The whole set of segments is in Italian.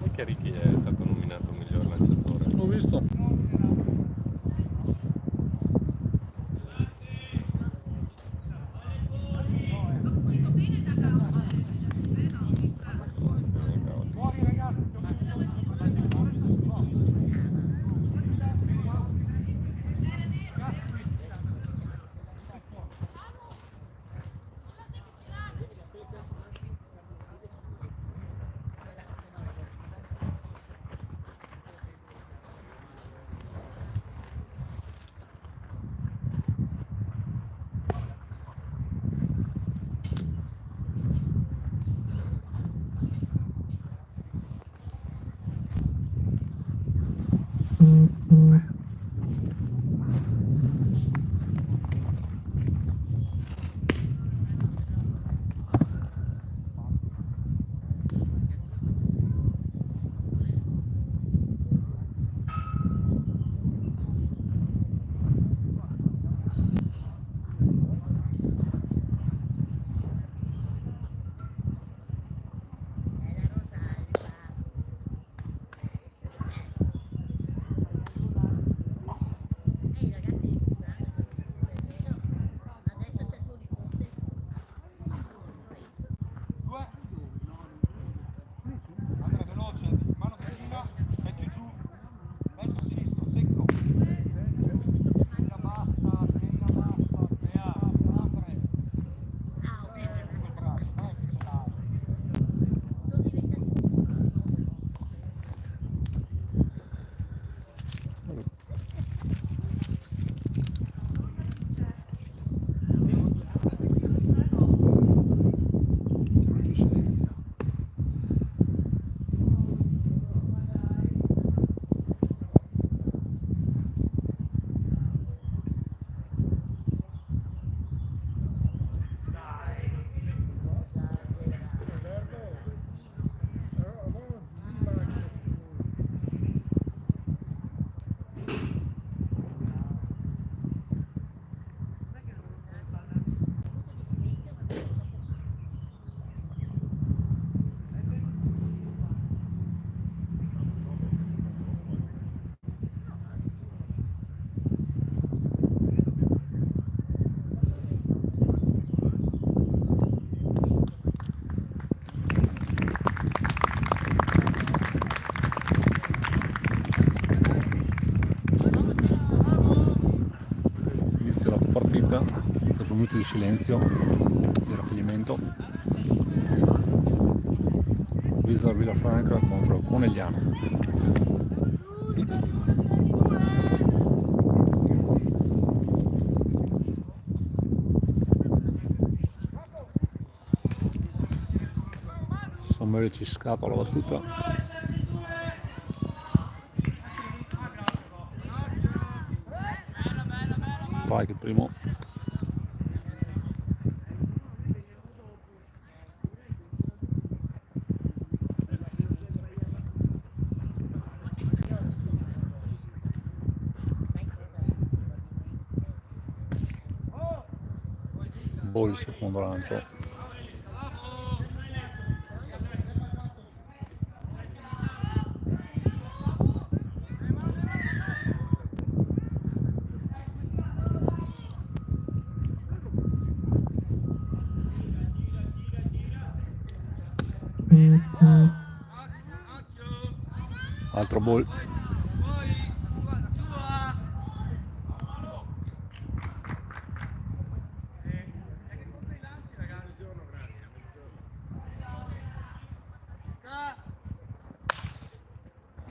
Che Ricky è stato nominato miglior lanciatore. L'ho visto. Inizia la partita dopo un minuto di silenzio, di raccoglimento. Wislar Villafranca contro Conegliano. Samuele ci scatola la battuta. Strike il primo. Ball il secondo lancio. Altro ball.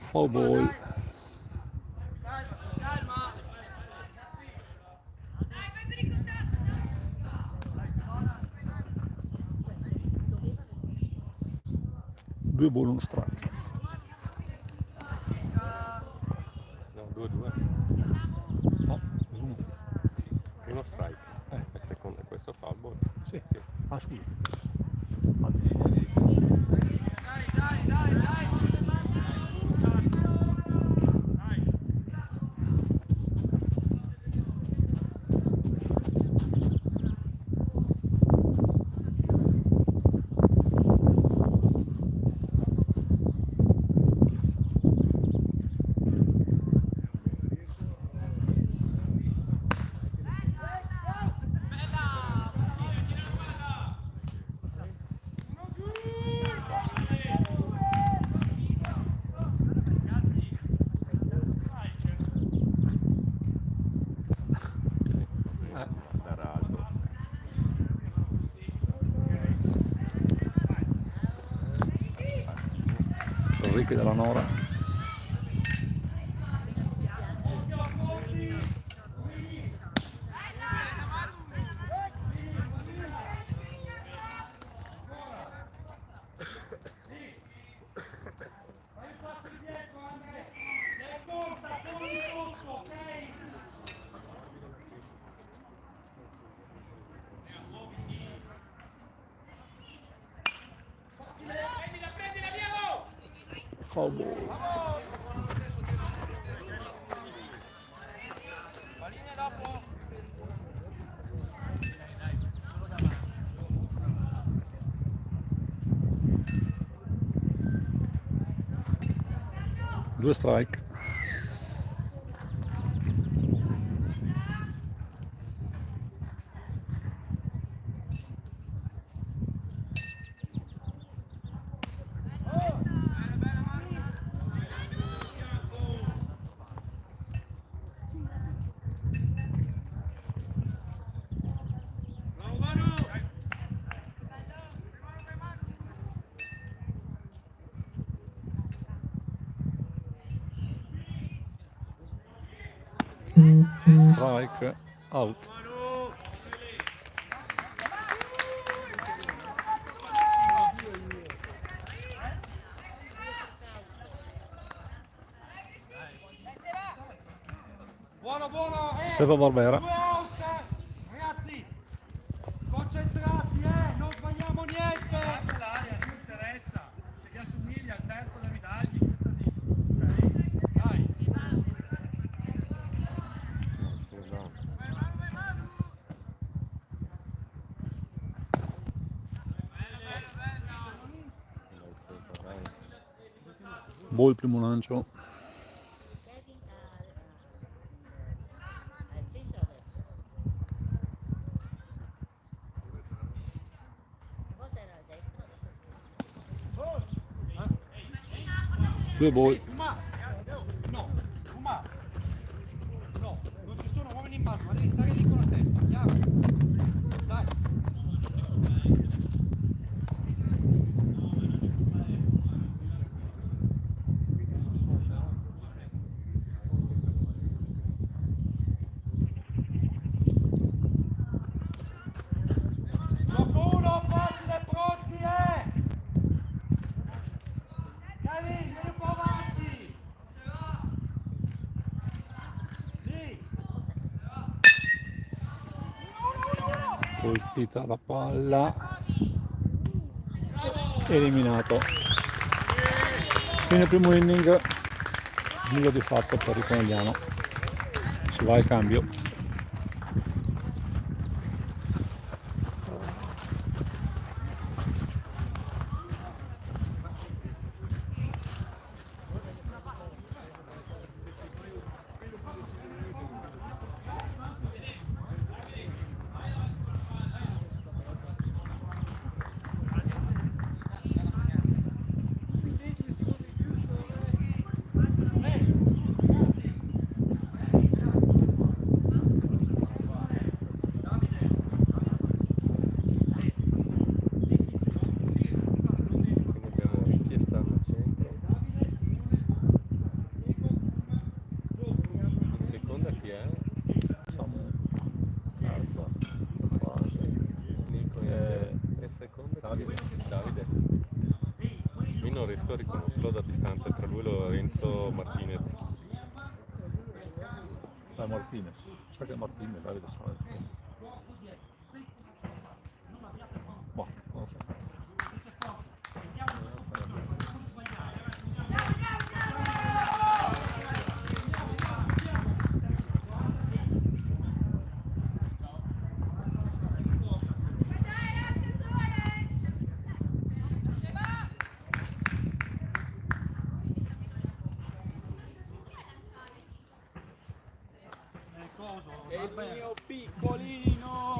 Foul ball. Due ball, uno strike. No, 2-2. No, uno. Primo strike. Il secondo è questo foul ball. Sì. Sì. Ah, scusa. amiche della Nora. Oh, boh. Due strike. Strike out. Buono, buono! Serva Barbera. 2 out! Ragazzi! Concentrati, non sbagliamo niente! L'aria non interessa, se ti assomigli al terzo devi dargli questa di. Ok? Dai! Boh, il primo lancio. Al centro adesso. Una volta era al destro, adesso Due ball. Fuma! No! Fuma! No! Non ci sono uomini in basso, ma devi stare lì con la testa, chiaro? Dai! Gioco 1, facile, pronti, Dai, vieni un po' avanti! Sì! Colpita la palla. Eliminato. Fine primo inning. Nulla di fatto per il Conegliano. Si va al cambio. Abbiamo inchiesta al centro. In seconda chi è? Terza. Nico e seconda Davide. Davide. Io non riesco a riconoscerlo da distanza, tra lui e Lorenzo Martinez. Martinez. Sa che è Martinez, Davide sa. Boh, non lo so. È il mio piccolino!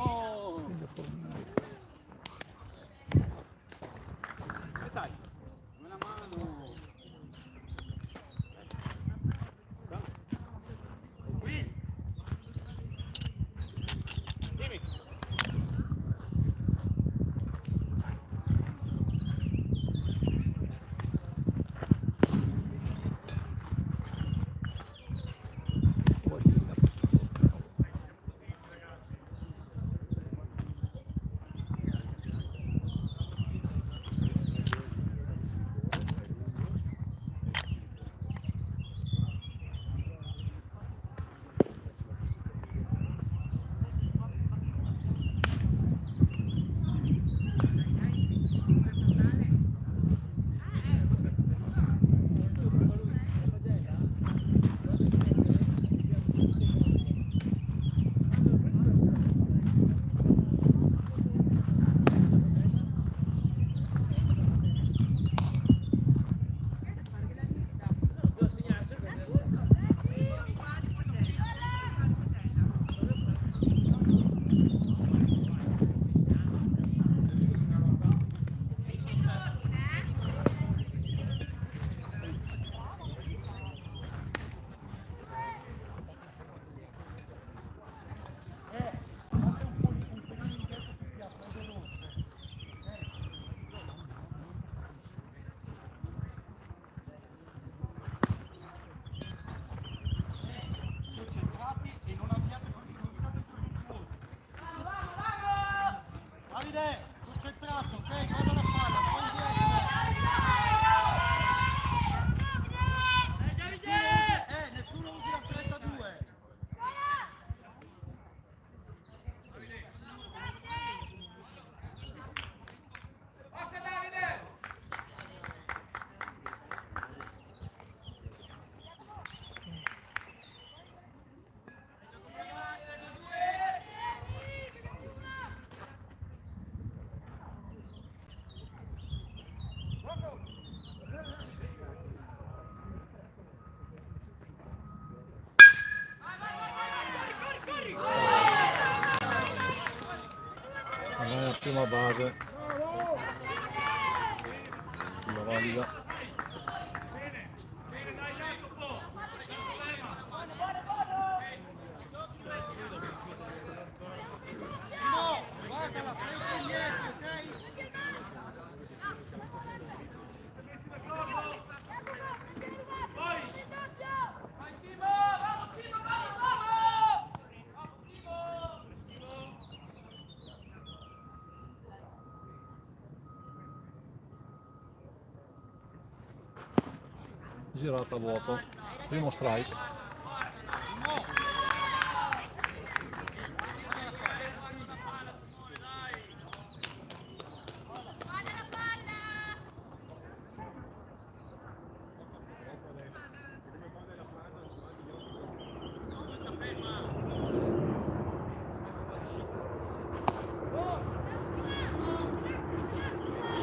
Ferma base. Sulla valida. Bene, dai Jacopo. No, guardala, stai un po' indietro, ok? Girata a vuoto. Primo strike.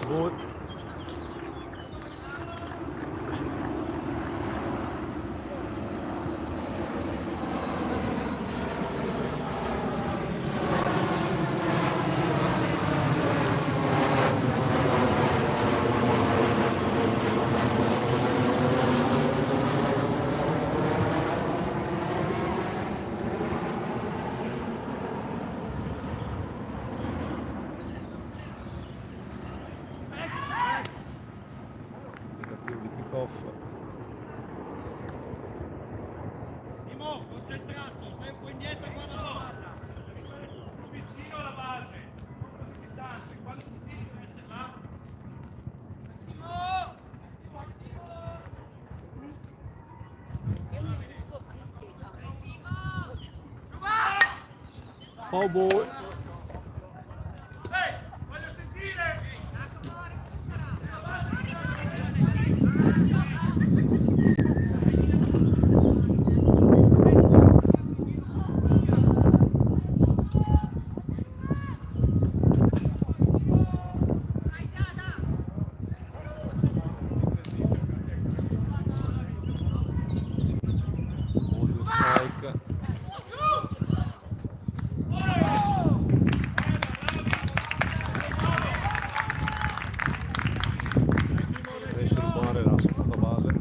Ball. Tentativo di pick-off. Mimo, concentrato, stai un po' indietro e guarda la palla. Vicino alla base. Distante. Quando ti giri deve essere là. Io mi capisco più Foul ball. Ehi, voglio sentire. Ball 2 strike. Riesce a rubare la seconda base.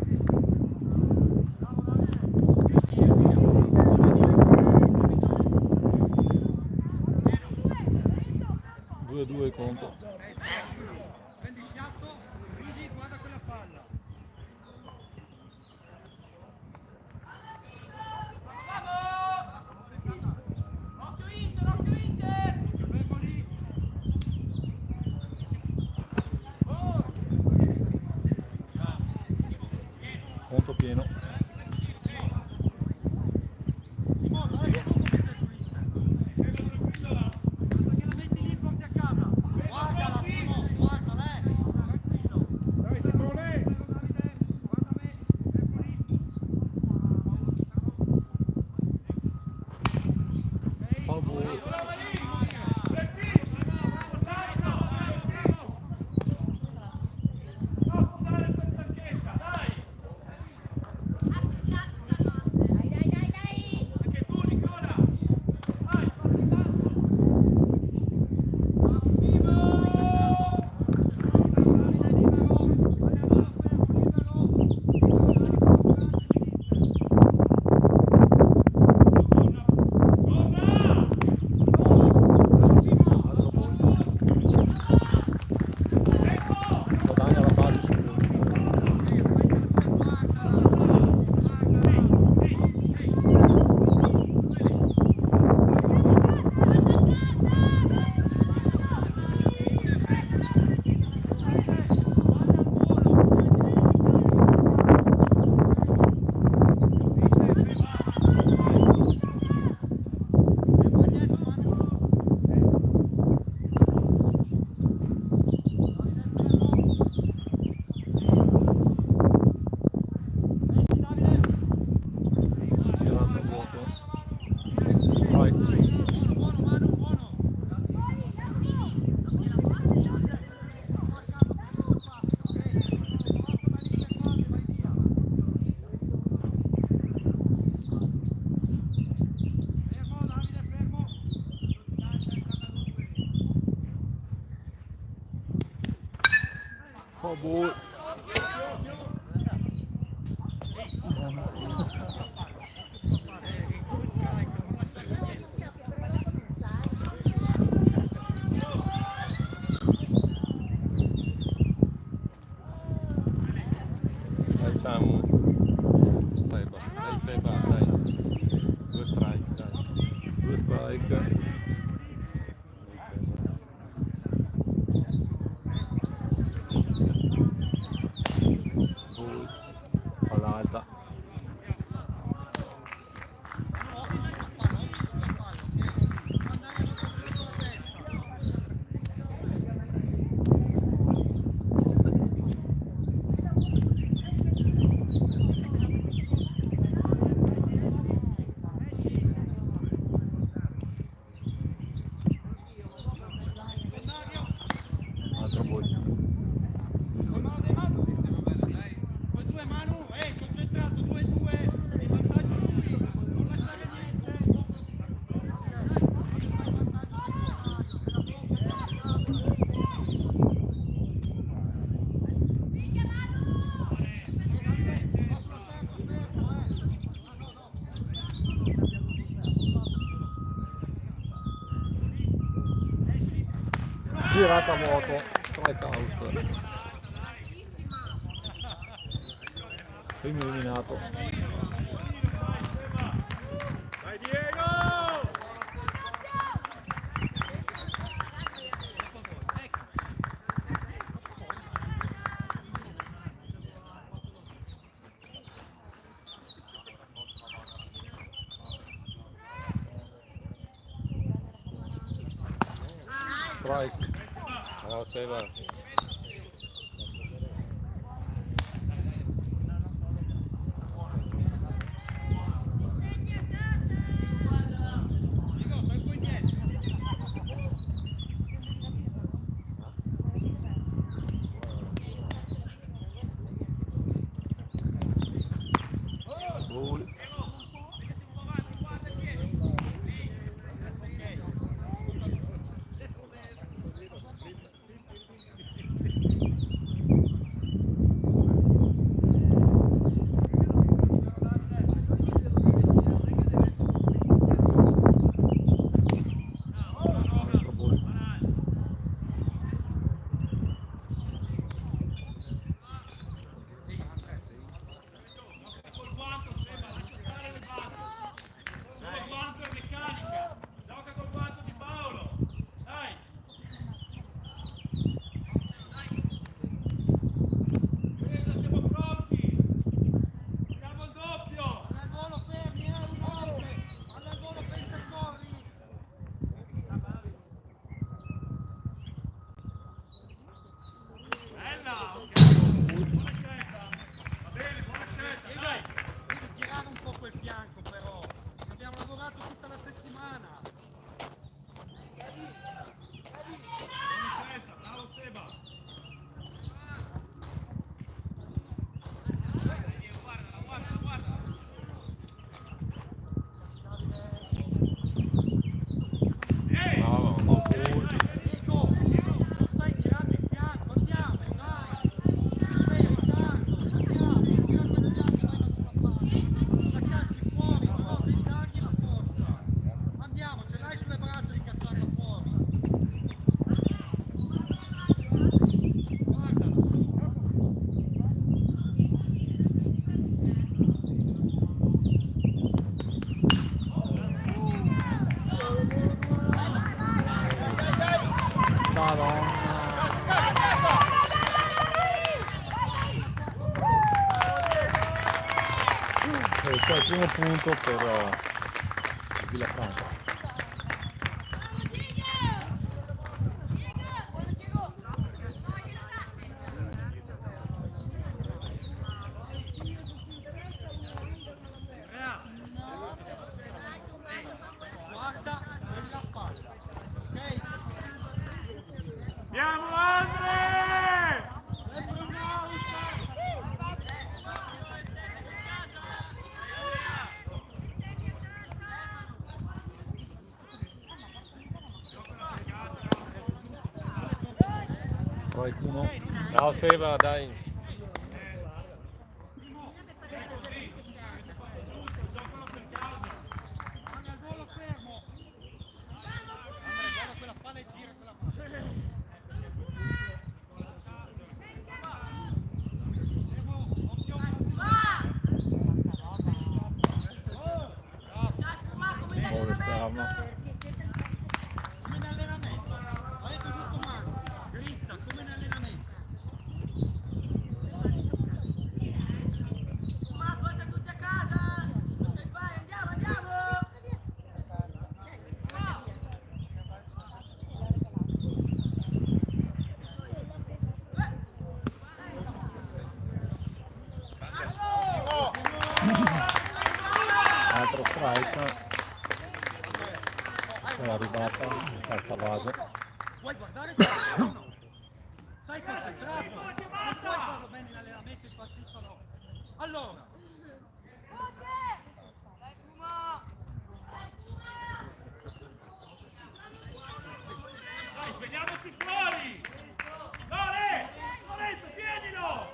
2-2 conto. Prendi il piatto, ridi, guarda quella palla. Fermo lì. Conto pieno. Mimo, guarda che lungo che c'è su Insta. Basta che la metti lì e porti a casa. Guardala, Mimo, guardala, tranquillo. Dai Simone. Davide, guarda me, fermo lì. Ok? Foul ball. Ball. Dai Samu. Seba. Dai Seba, dai. 2 strike, dai. 2 strike. Dai Seba. Ball. All'alta. Altro ball. Con 2 Manu, concentrato, 2-2, in vantaggio lui, non lasciare niente. Girata a vuoto. Strike out. Primo eliminato. Vai Diego! Strike. Bravo Seba. Dico, stai un po' indietro. Ball. Altro ball. Col guanto Seba, lascia stare le basi. Col guanto è meccanica. Gioca col guanto di Paolo. Dai. Presa, siamo pronti. Siamo al doppio. Al volo fermi, un golpe. Al volo pensa e corri. Bella, ok. Buona scelta. Va bene, buona scelta. Dai. Devi girare un po' quel fianco però. Abbiamo lavorato tutta la settimana. Buona scelta, bravo Seba. Guarda. Ehi! Bravo. Dico, non stai girando il fianco, andiamo, dai. Stai stando, andiamo, gira quel fianco, dai da sulla parte. La cacci fuori, no, devi dargli la forza. Andiamo, ce l'hai sulle braccia di cacciarla fuori. Guardala, su. Madonna. E qua il primo punto per Villafranca. Guarda quella palla, ok? Andiamo Andre! Sempre un out! strike 1. Ciao Seba, dai. Guarda il volo fermo. Andrea, guarda quella palla e gira quella palla. Fermo, occhio. Gol esterno. Come in allenamento. Ha detto giusto Marco. Dritta, come in allenamento. Ma porta tutti a casa! Se vai, andiamo, andiamo! Altro strike. È arrivata in terza base. Vuoi guardare il partito o no? Stai concentrato. Non puoi farlo bene in allenamento, in partito no. Allora. Dai, svegliamoci fuori! Dore! Lorenzo, tienilo!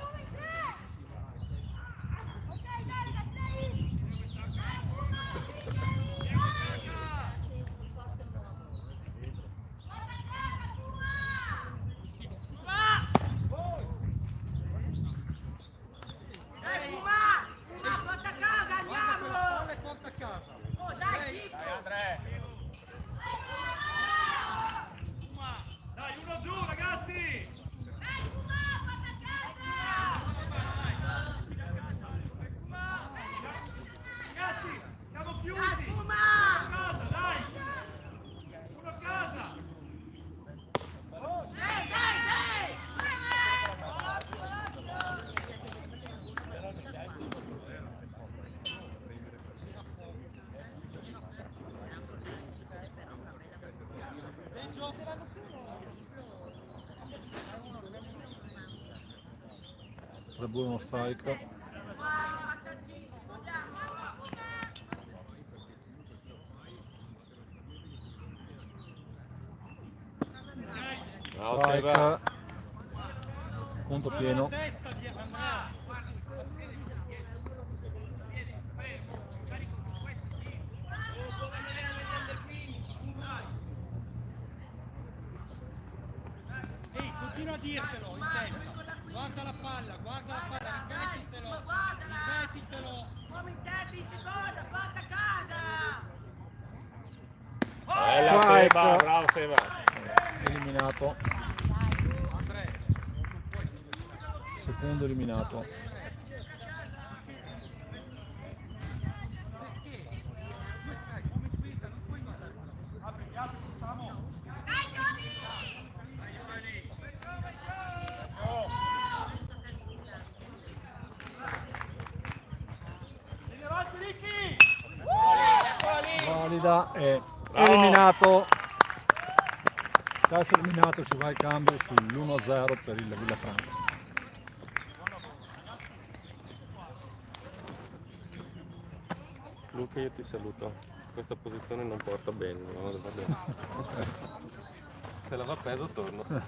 Dai, Fuma! Fuma, porta a casa, Guarda quella andiamo! palla e porta a casa. Oh, dai, Tifo! Dai, uno giù, ragazzi! Ragazzi, siamo chiusi! Dai, Fuma! A casa, dai! Uno a casa! Sei! Peggio. Sarebbe uno strike. Ciao Seba. Strike. Punto Muove pieno. la testa di Andrea. Ehi, continua a dirtelo in testa. Guarda la palla, ripetitelo. Ripetitelo. Uomo in terza in seconda, porta a casa! Bella Strike. Seba, bravo Seba. Eliminato. Andrea, non puoi. Secondo eliminato. Perché? Due strike, come guida, non puoi guardare quella palla. Vieni avanti, Ricky! Valida e Bravo. eliminato. Terzo eliminato, si va il cambio sull'1-0 per il Villafranca. Luca, io ti saluto. Questa posizione non porta bene, no? Va bene. Se la va preso torno. Forza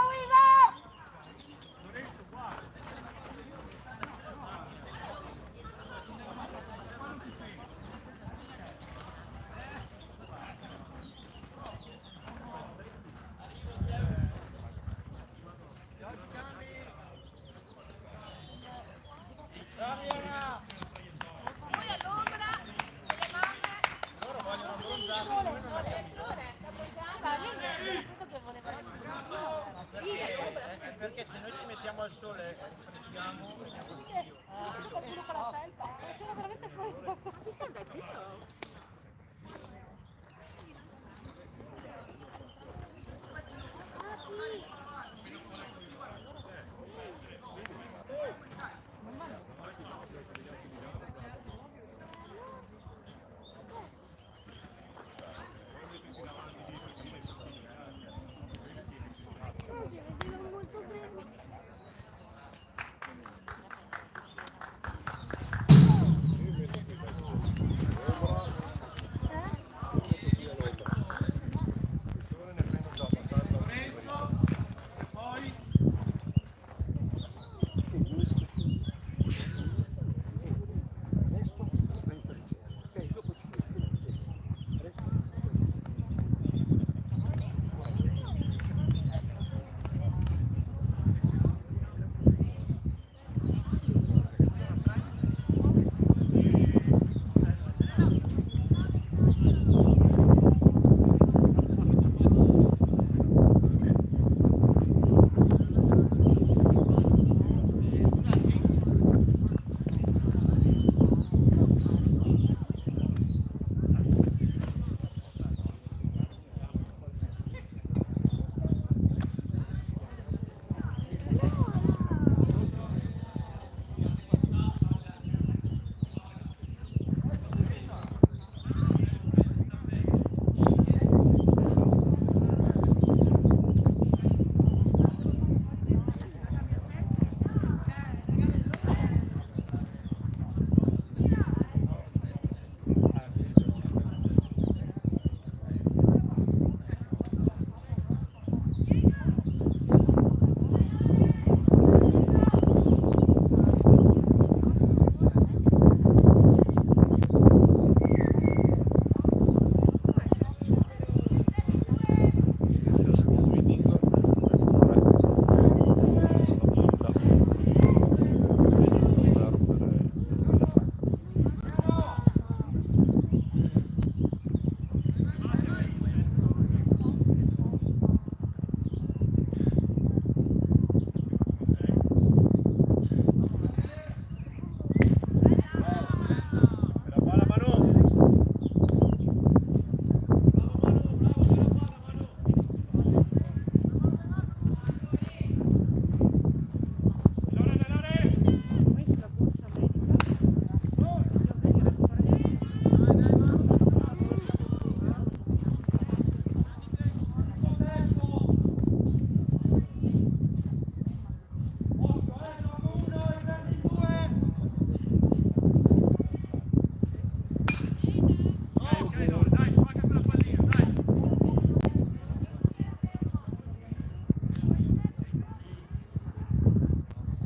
Guido! Perché se noi ci mettiamo al sole, riflettiamo. C'è qualcuno con la felpa? C'era veramente fuori da qua.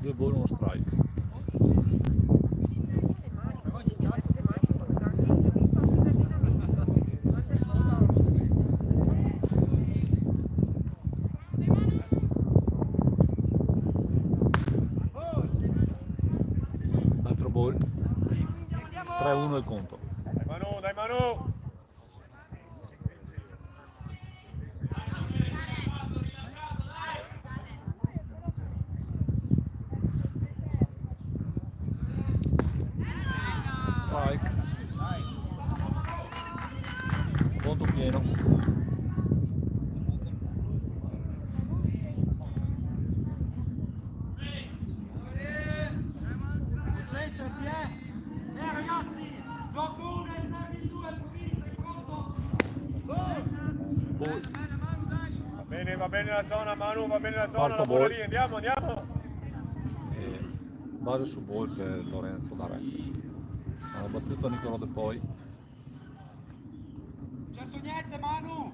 2 ball, 1 strike. Però ti piace? Altro ball. 3-1 il conto. Dai Manu, dai Manu! Strike. Conto pieno. Concentrati, ragazzi! Gioco 1 e servi il 2 al Provini, sei pronto? Ball. Va bene la zona Manu, va bene la zona, Quarto lavora ball. lì, andiamo, andiamo! E base su ball per Lorenzo da re. Hanno battuto Nicolò De Poi. Certo niente, Manu!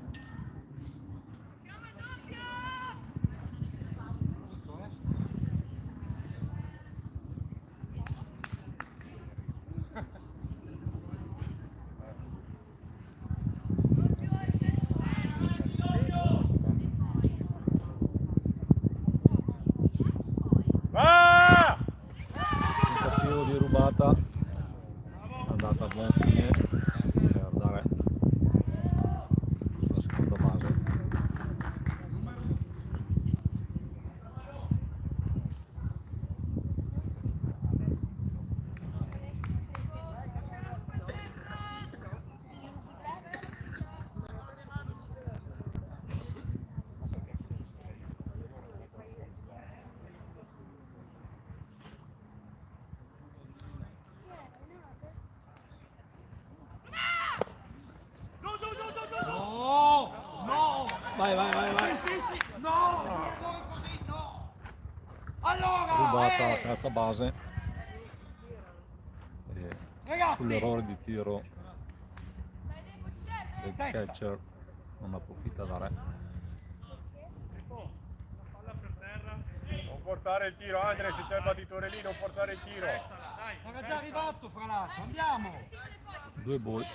Va! Tentativo di rubata. È andata a buon fine per dare la seconda base. No! No! Vai, vai, vai, vai. Sì! No! Non così, no! Allora! Rubata la terza base. E Ragazzi! sull'errore di tiro del Testa. catcher non approfitta da re. Non forzare il tiro, Andre, se c'è il battitore lì, non forzare il tiro. Era già arrivato fra l'altro, andiamo! 2 ball.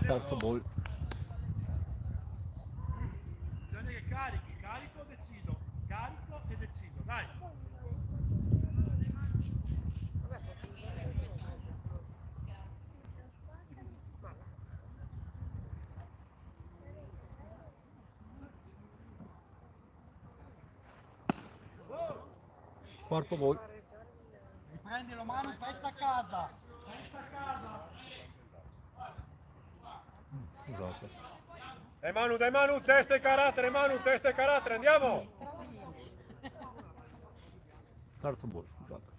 Terzo ball. Bisogna che carichi, carico, decido. Carico e decido, dai. Quarto ball. Riprendilo Manu, pezza a casa! Pezza a casa! Scusate. Dai Manu, testa e carattere, Manu, testa e carattere, andiamo! Terzo ball, scusate.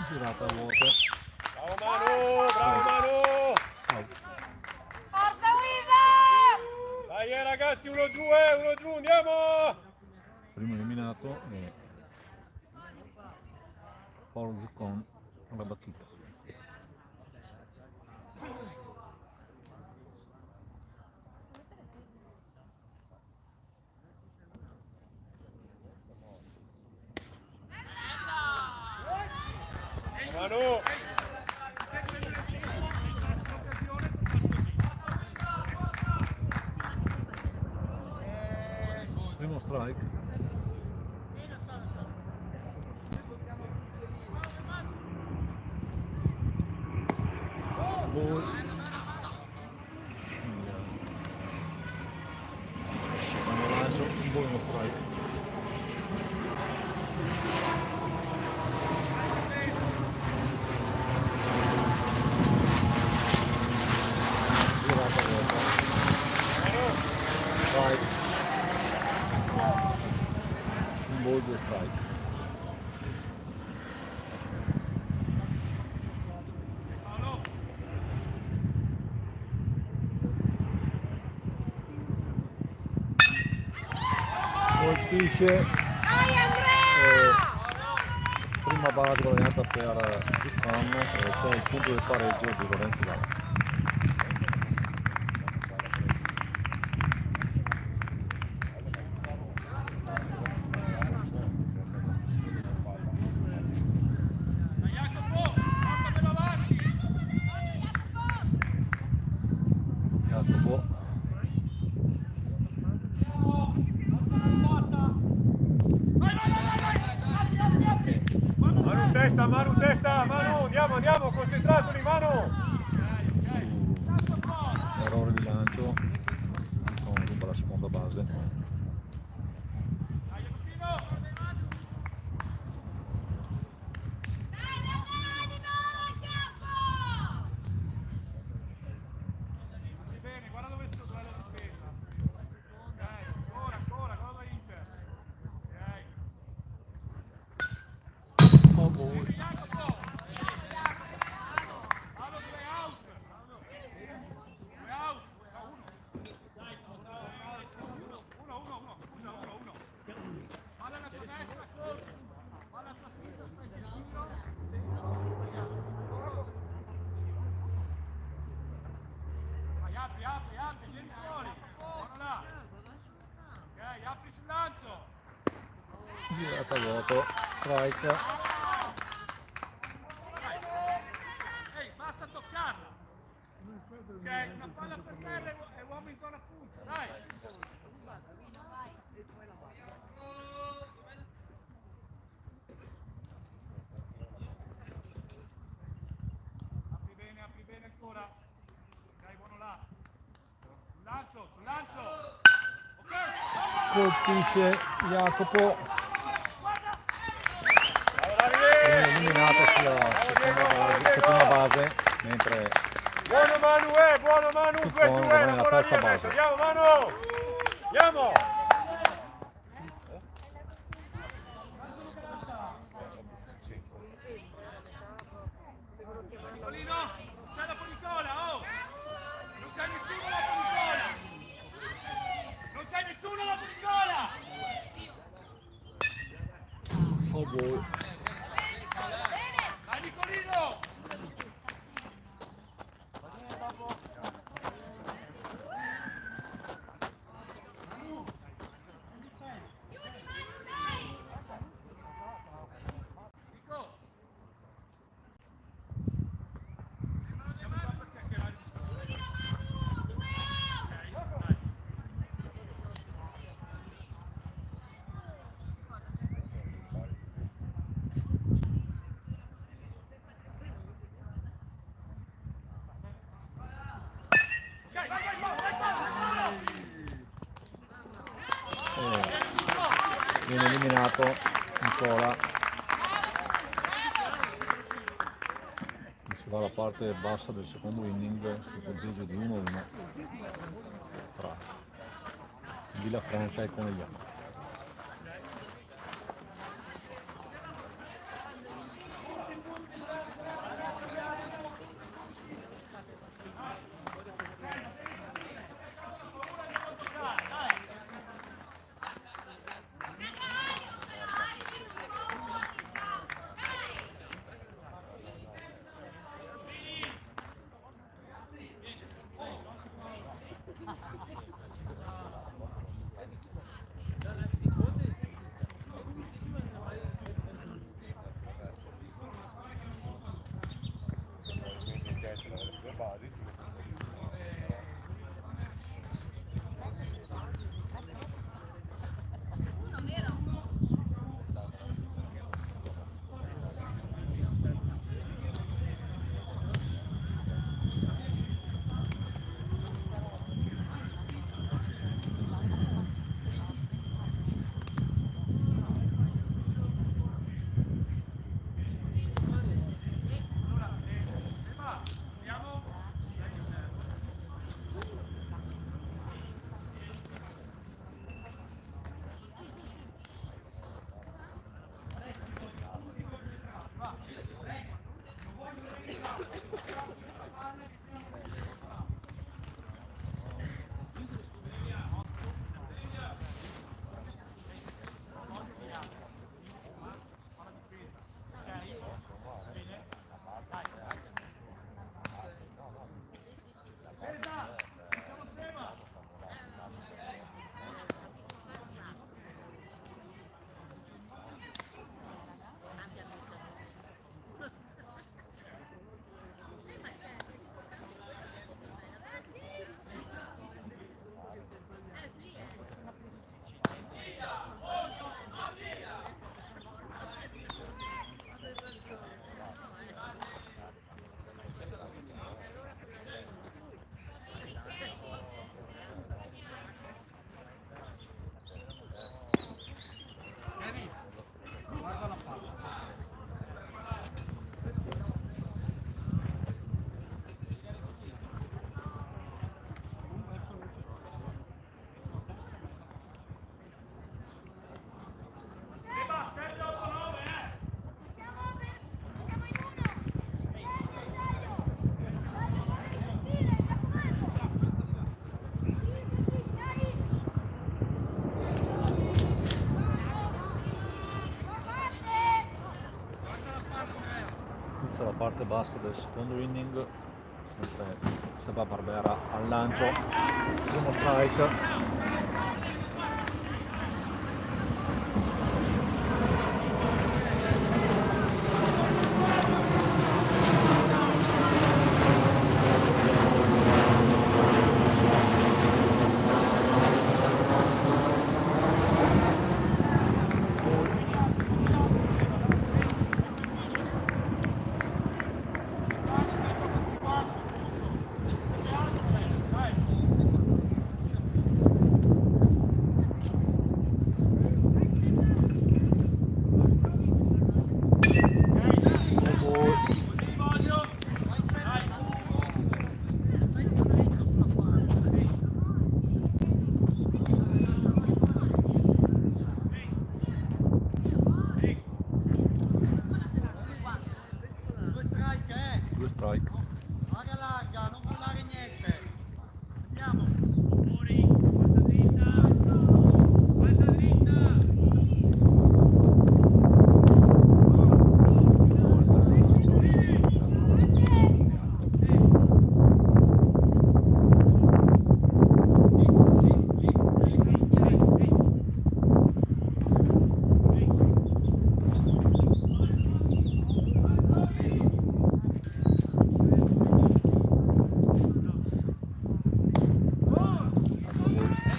Girata a vuoto. Bravo Manu, bravo Manu! Out. Forza Wisa! Dai ragazzi, uno giù, andiamo! Primo eliminato e Paolo con la battuta. Manu! Primo strike. Ball. Secondo lancio, un ball, uno strike. Girata a vuoto. Strike. Un ball, 2 strike. colpisce prima base guadagnata per Ziccon e c'è il punto del pareggio di Lorenzo Gala. Jacopo, portatelo avanti. Jacopo Manu testa, Manu, andiamo, concentratevi, Manu! errore di lancio, Ziccon ruba la seconda base. Bene, guarda dove sto duello difesa. Ok, ancora, cosa Inter. Ok. Oh, boh. Jacopo! Paolo, 2 out! 2 out! 1. Scusa, 1. Palla alla tua destra, corri! Palla alla tua sinistra, vai, apri, vieni fuori! Buono là! Ok, apri sul lancio! Girata a vuoto, strike. Ehi, basta toccarla! Ok, una palla per terra e uomo in zona punta, dai! Apri bene ancora! Ok, buono là! Sul lancio! Ok! Colpisce Jacopo. Viene eliminato sulla seconda base, mentre Buono Manu, Ziccon 2-2, guadagna la lavora terza lì adesso, base. andiamo Manu! Andiamo! Nicolino, c'è la punicola, oh! Non c'è nessuno alla punicola! Non c'è nessuno alla punicola! oh, boh. Dai Nicolino! Nico! Siamo qua per chiacchierare di sto. Dai. Viene eliminato Nicola. Si va alla parte bassa del secondo inning sul punteggio di 1-1 tra Villafranca e Conegliano. parte bassa del secondo inning, sempre Seba Barbera al lancio, primo strike. Due strike. Area larga, non mollare niente. Andiamo. Passa dritta.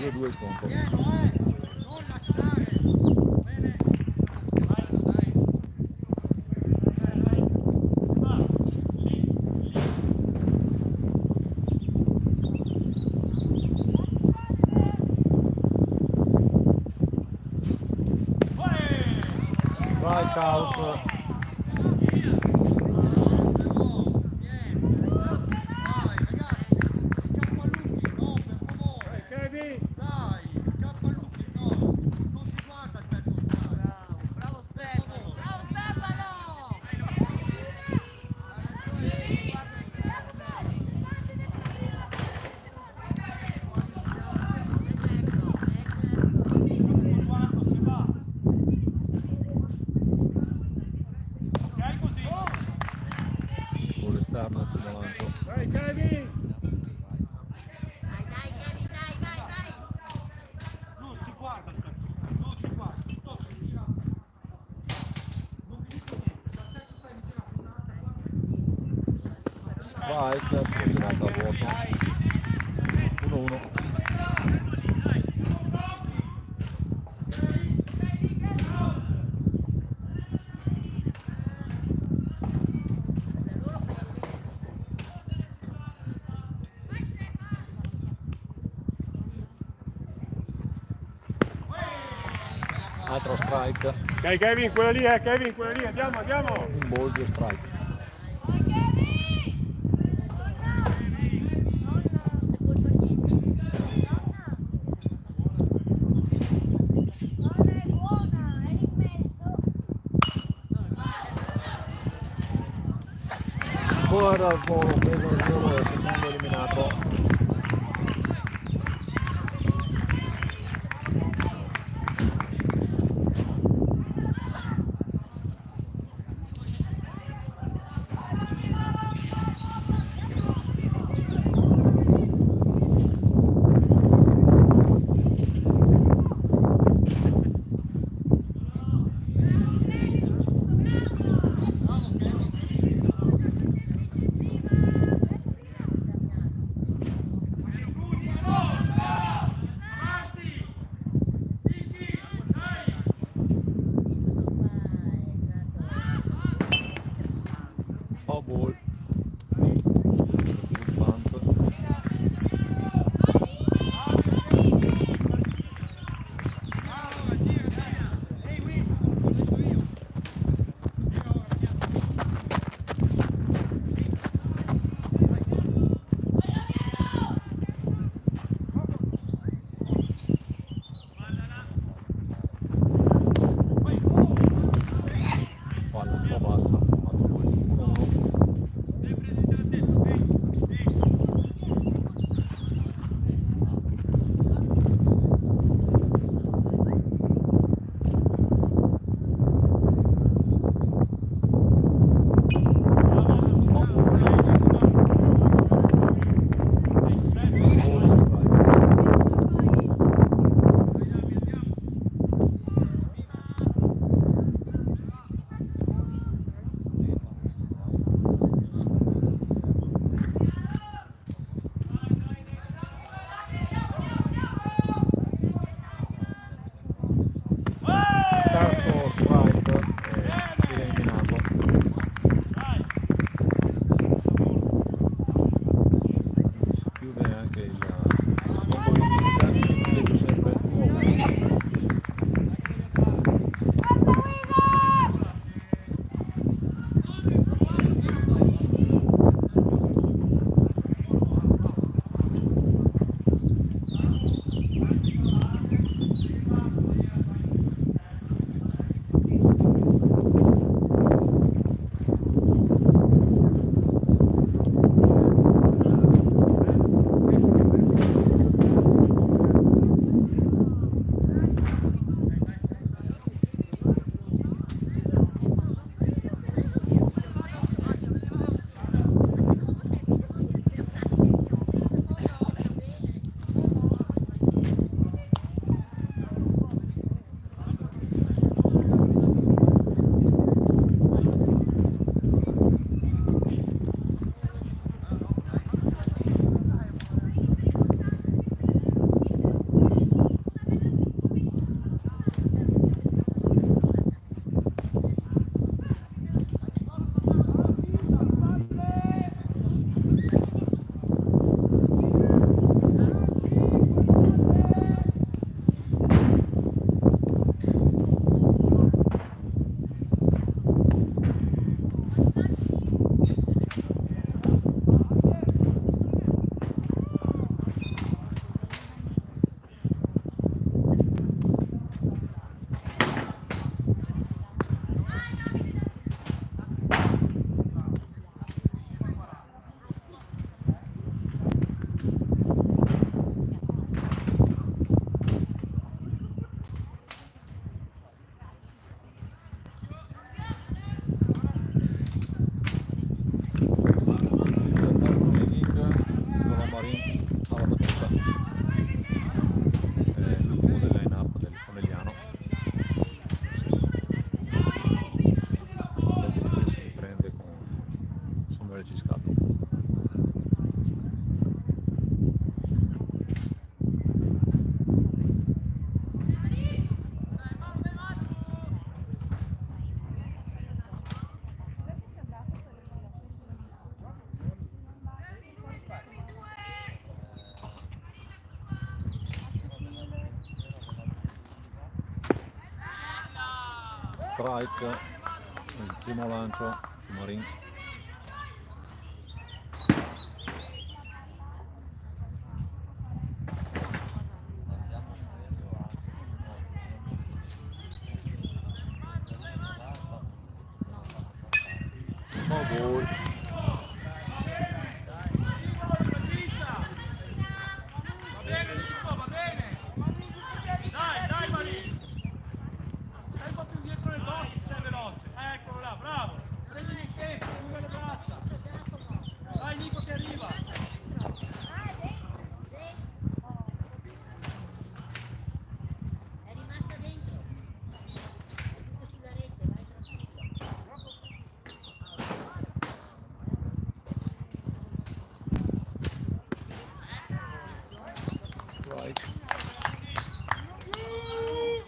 Due il conto. Pieno, non lasciare. Bene. Strike out. Kevin! Dai, Cappalucchi, no, non si guarda il petto strano. Bravo Stefano! Bravo Stefano! Quando si va. Ok, così. Con l'esterno del primo lancio. Dai Kevin! Dai, Kevin, dai! Non si guarda il petto strano, non si guarda, piuttosto si gira. Non vi dico niente, se al terzo stai girato un'altra, Strike, sono girato a vuoto. 1-1. Altro strike, Ok Kevin, quella lì Kevin, quella lì, andiamo, andiamo! un ball, due strike. Ancora il volo, preso il volo del secondo eliminato. bravo Kevin. strike, il primo lancio su Marin. No gol. Va bene Nico, va bene. Dai Marin. Stai un po' più dietro nel box, sei veloce. Eccolo là, bravo. Prendi il tempo, muove le braccia. Dai Nico che arriva. È rimasta dentro. È sulla rete, vai tranquillo. Strike.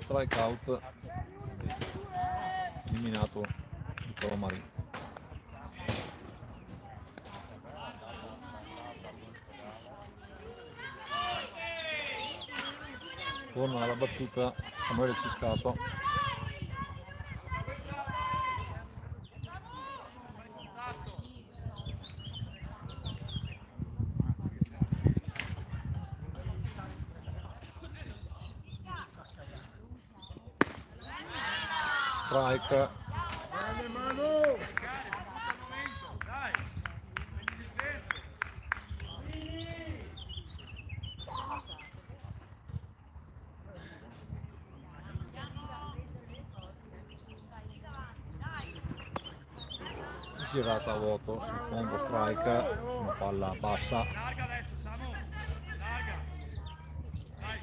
Strike out. Eliminato Nicolò Marin. Torna alla battuta Samuele Ciscato. Strike. Grande Manu! Dai. Prendi il tempo. Girata a vuoto, secondo strike, su una palla bassa. Larga adesso, Samu. Larga. Dai.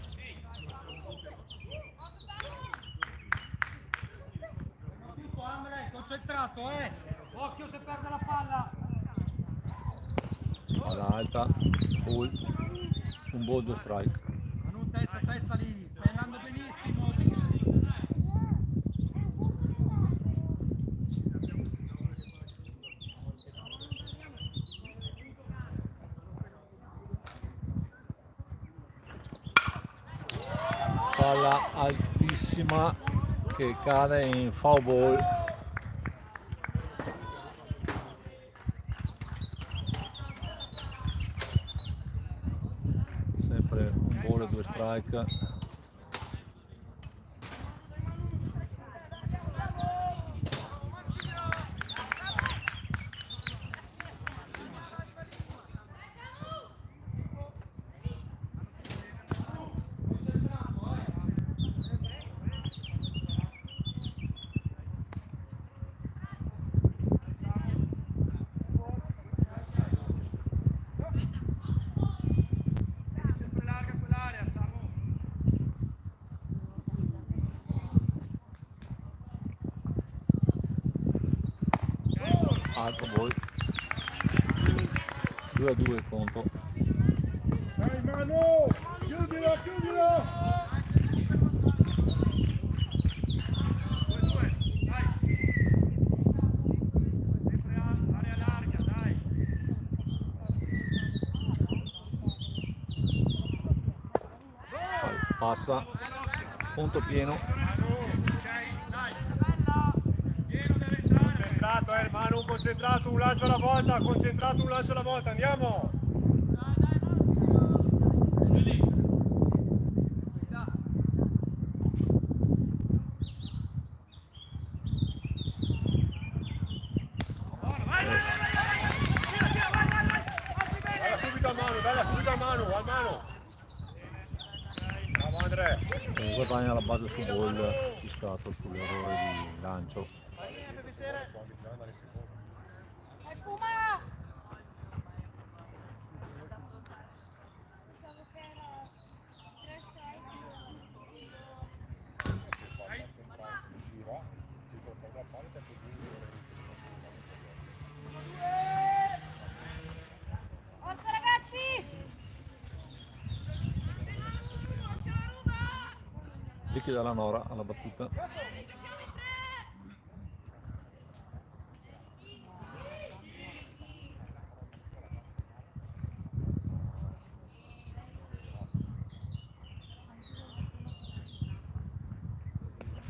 Tutto Amre, concentrato, occhio se perde la palla. Palla alta, ball, un ball, 2 strike. Manu, testa lì, stai andando benissimo. Palla altissima che cade in foul ball. Sempre un ball e 2 strike. Sempre larga quell'area, Samu. Alto ball. 2-2 conto. Dai Manu! Chiudilo! 2-2, dai. Sempre area larga, dai. Passa. Punto pieno. Manu, ok, dai. Pieno deve entrare. Concentrato, Manu, concentrato, un lancio alla volta, concentrato, un lancio alla volta, andiamo! Dalla subito a Manu, al Manu! Bravo Andre! Guadagna la base su ball, Ciscato sull'errore di lancio. Vai Puma! Pensavo che era 3 Forza ragazzi! Liquida la Nora alla battuta.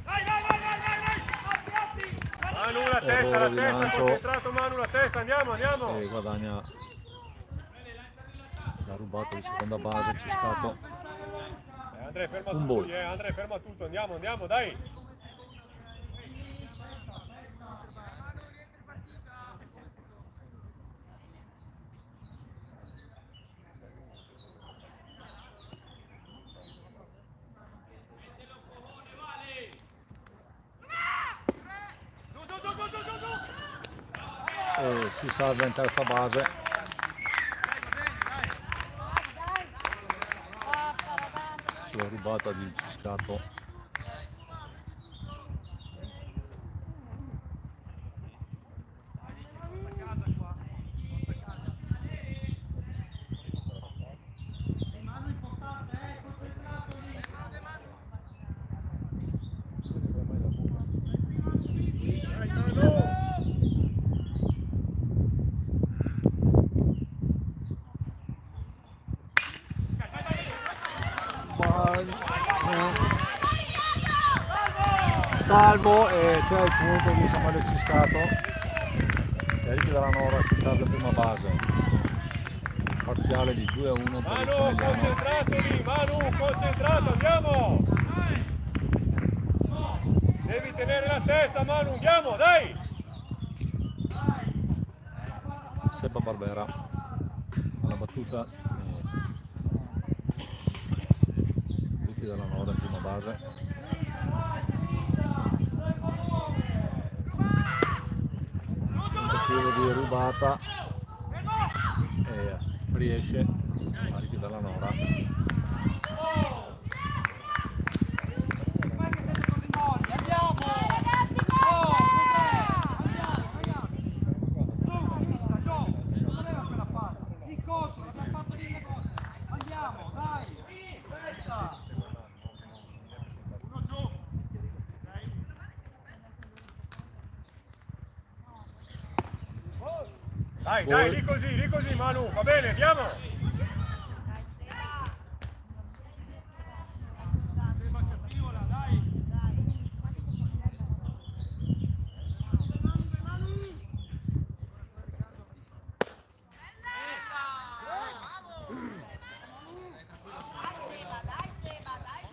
Vai, vai, vai, vai, vai, vai! Manu la testa, Errore di lancio. concentrato Manu la testa, andiamo, andiamo. E guadagna la rubata di seconda base, Ciscato. Andrea ferma Un tutto, ball. Andrea ferma tutto, andiamo, andiamo, dai. E si salva in terza base. Dai. Portala, dai. Sulla rubata di Ciscato. Manu importante, concentrato lì. Dai Manu. Salvo e c'è il punto di Samuele Ciscato. Eric della Nora si salva in prima base. Parziale di 2-1 per il Manu, Conegliano. concentrato lì, Manu, concentrato, andiamo! Devi tenere la testa, Manu, andiamo, dai! Seba Barbera. La battuta. Tutti della Nora in prima base. Tentativo di rubata e riesce Arichi dalla Nora. Perché siete così molli? Andiamo! Oh, andiamo, ragazzi! Su, Gio, non aveva quella palla. Il coach, l'abbiamo fatto lì le cose. Andiamo, dai! Testa! Uno giù. Dai, lì così, Manu, va bene, andiamo! Sembra cattivola, dai.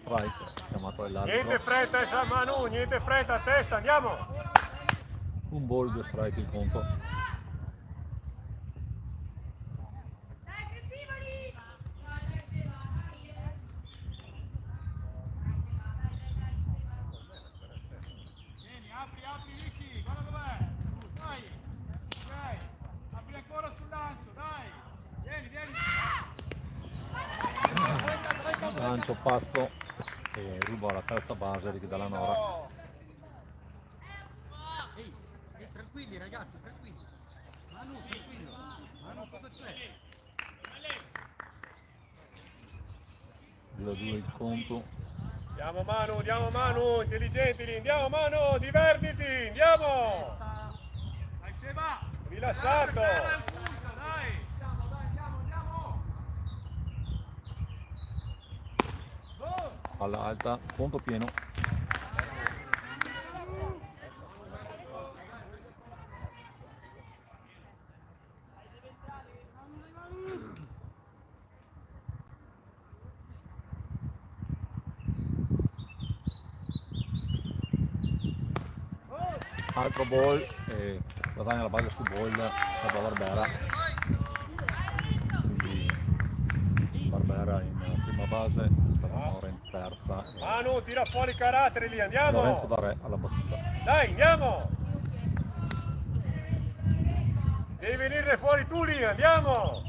Strike chiamato Niente dall'arbitro. fretta, Manu, niente fretta, testa, andiamo! Un ball, 2 strike in conto. Vieni, apri Ricky, guarda dov'è. Dai. Ok. Apri ancora sul lancio, dai. Vieni. Lancio passo e ruba la terza base Eric dalla Nora. Ehi, tranquilli ragazzi, tranquilli. Manu, tranquillo. Manu, cosa c'è? 2-2 il conto. Andiamo Manu, intelligenti lì, andiamo Manu, divertiti, andiamo! Dai, Seba. Rilassato! Dai. Dai. Palla alta, conto pieno. Altro ball e guadagna la base su ball Seba Barbera. Quindi Barbera in prima base, Nora in terza. E Manu, tira fuori carattere lì, Lorenzo andiamo! da Re alla battuta. Dai, andiamo! Devi venire fuori tu lì, andiamo!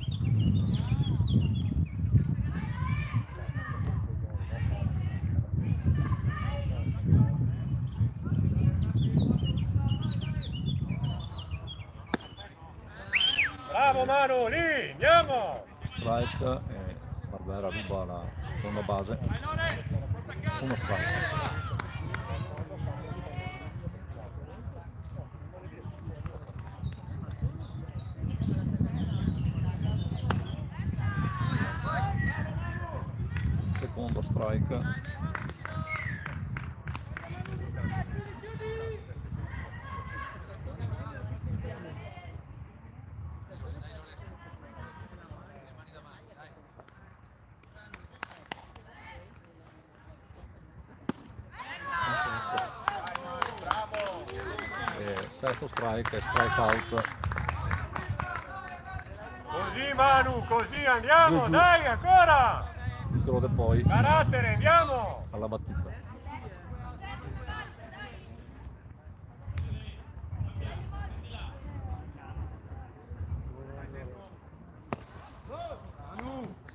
Bravo Manu, lì, andiamo! Strike e Barbera ruba la seconda base. Uno strike. Secondo strike. Terzo strike, strike out. Così Manu, così andiamo, Giù. dai ancora! Incrode poi Carattere, andiamo! alla battuta.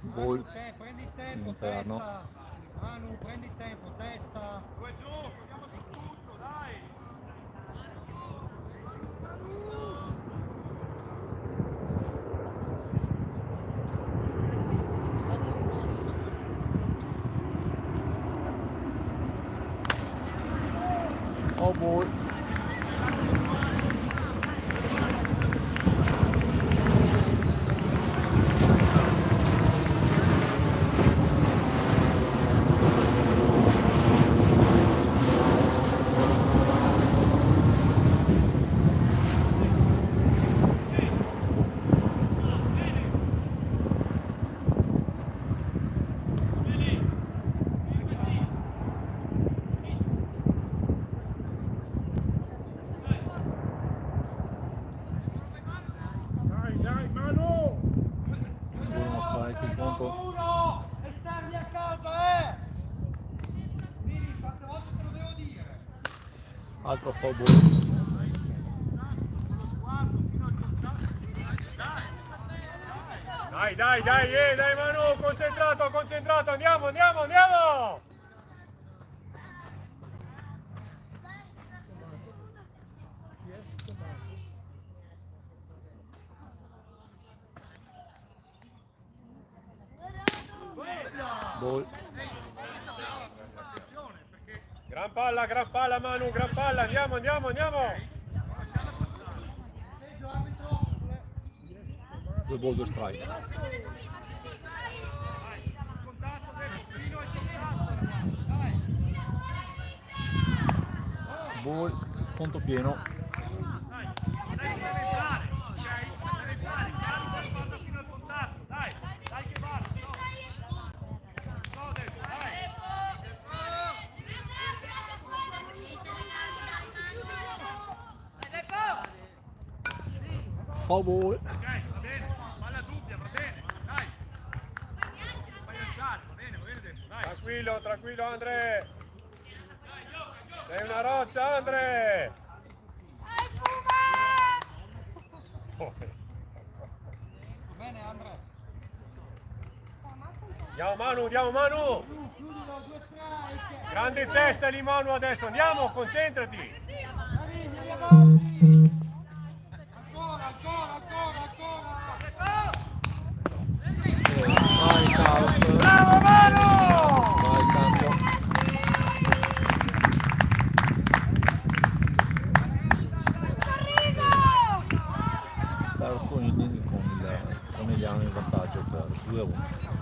Ball Prendi il tempo, interno. testa. Manu, prendi il tempo, testa. Due giù, andiamo su tutto, dai! Oh ball. Dai Manu! Ancora uno strike in conto. Uno! E starli a casa, Vieni, quante volte te lo devo dire? Altro foul ball. Dai Manu, concentrato, concentrato, andiamo, andiamo, andiamo! Ball. Gran palla Manu, gran palla, andiamo, andiamo, andiamo! Due ball, due strike. Ball, conto pieno. Adesso deve entrare, ok? Deve entrare, carica la palla fino al contatto, dai, dai che va, so adesso, dai! Foul ball. Ok, va bene, palla dubbia, va bene, dai! Fai lanciare, va bene dentro, dai! Tranquillo, tranquillo Andre! Sei una roccia Andre! Va bene, Andrea. Andiamo Manu, andiamo Manu! Chiudilo, due strike. Grande testa lì Manu adesso, andiamo, concentrati! Arrivi avanti. Ancora, ancora, ancora, ancora. Strike out. Bravo Manu! Vai cambio. Terzo inning con il Conegliano in vantaggio per 2-1.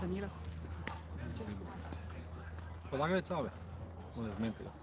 Daniela. Podaglia ciao. Non è smentita.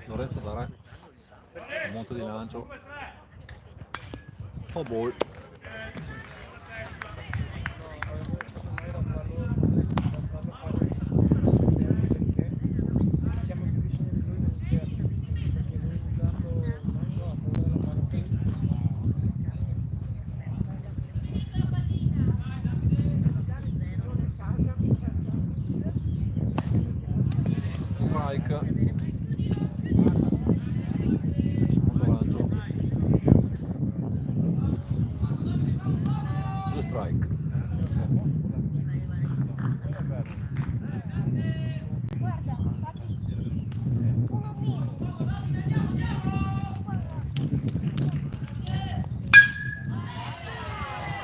Lorenzo darà un monte di lancio. Fa ball. Strike. Secondo lancio. 2 strike. Guarda, infatti. Uno mini.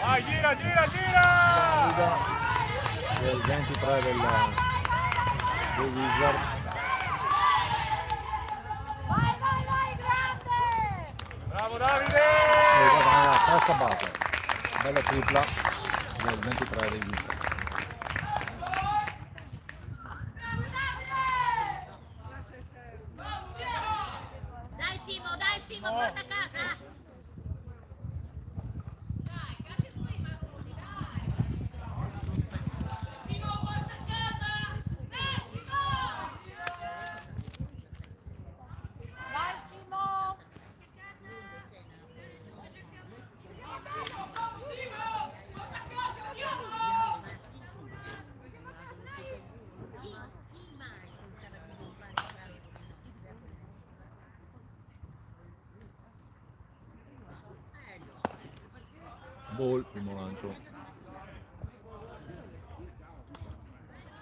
Vai, gira, gira, gira! Valida del 23 del Wizard. Vai, grande! Bravo Davide! E va alla terza base. Bella tripla del 23 dei Wizard. Dai Simo, porta a casa! Vai Simo! Chi mai pensava di non fare fare Ball, primo lancio.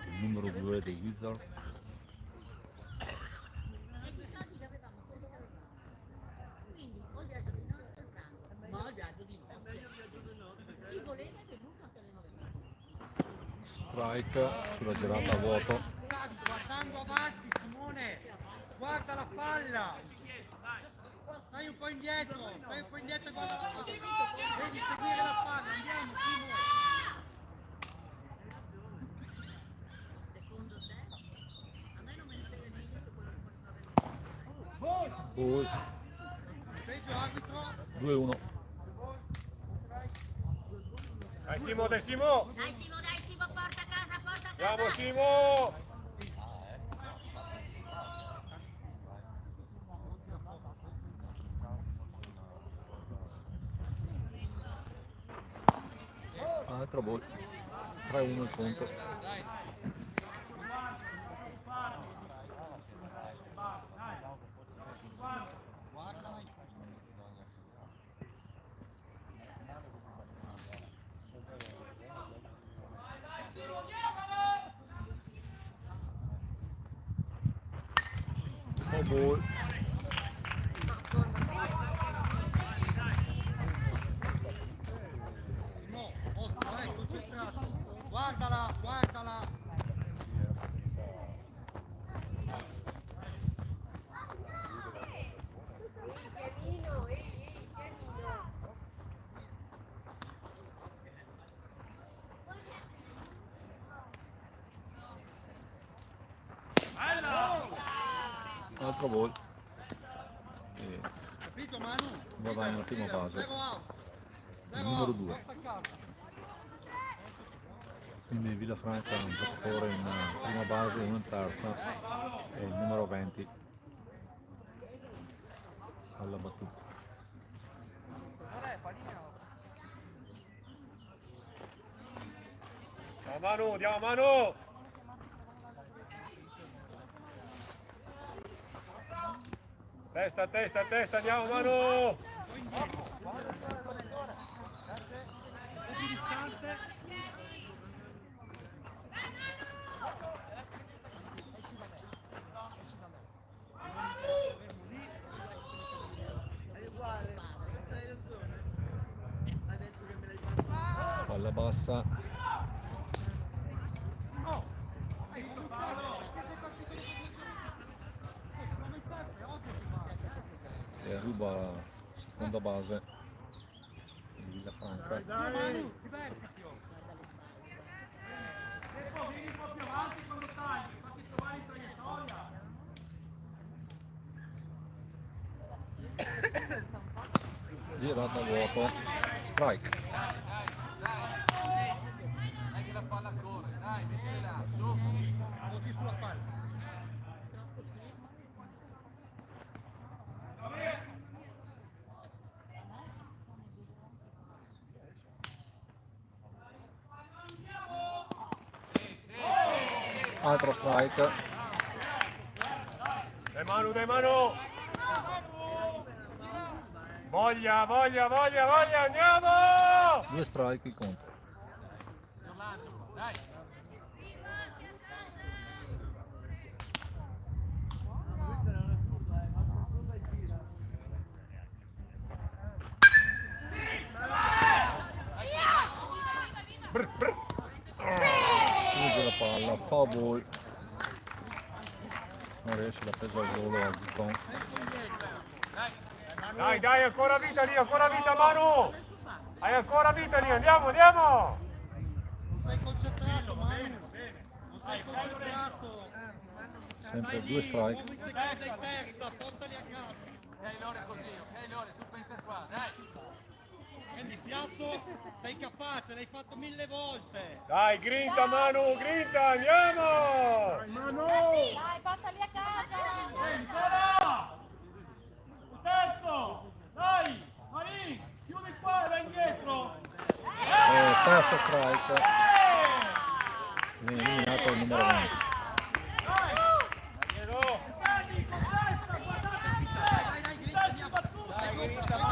Il numero 2 dei Wizard. E di soldi che avevamo, quello che avevamo. Quindi o il viaggio di notte o franco, ma il viaggio di notte. Chi voleva è venuto anche alle 9. Strike sulla girata a vuoto. Stavi guardando avanti, Simone. Guarda la palla. Stai un po' indietro e guarda la palla. Devi seguire la palla, andiamo Simone. Secondo te? A me non me ne frega niente quello che possono avere. Ball, Peggio arbitro. 2-1. Dai Simo, dai Simo! Dai Simo, porta a casa, porta a casa! Andiamo Simo! Altro ball. 3-1 il conto. Oh ball. No, ottimo, concentrato. Guardala, guardala. Altro ball. E Capito Manu? va bene, la prima base. 0 out. Il numero 2. Porta a casa. Quindi Villafranca un giocatore in prima base, uno in terza e il numero 20 alla battuta. Andiamo Manu, andiamo Manu! Testa, testa, testa, andiamo Manu! Scusate. Palla bassa. E ruba la seconda base di Villafranca. Manu, divertiti. E poi vieni un po' più avanti quando tagli, fatti trovare in traiettoria. Girata a vuoto. Strike. Dai che la palla corre, dai, mettila là, su. Voti sulla palla. Altro strike. Dai Manu! Voglia, voglia, voglia, voglia, andiamo! 2 strike il conto. Dai. Sfugge la palla, foul ball. Non riesce a presa al volo a Zicon. Dai, ancora vita Manu! Hai ancora vita lì, andiamo, andiamo! Non sei concentrato, Manu. Non sei concentrato. Sempre 2 strike. Sei terza, portali a casa. Ok Lore così, ok Lore, tu pensa qua, dai. Prendi fiato, sei capace, l'hai fatto 1000 volte. Dai, grinta Manu, grinta, andiamo! Dai, portali a casa! Ancora! Un terzo! Dai! Marin! Chiudi qua e vai indietro! Terzo strike. Viene eliminato il numero 20. Prendi, con testa, guardate!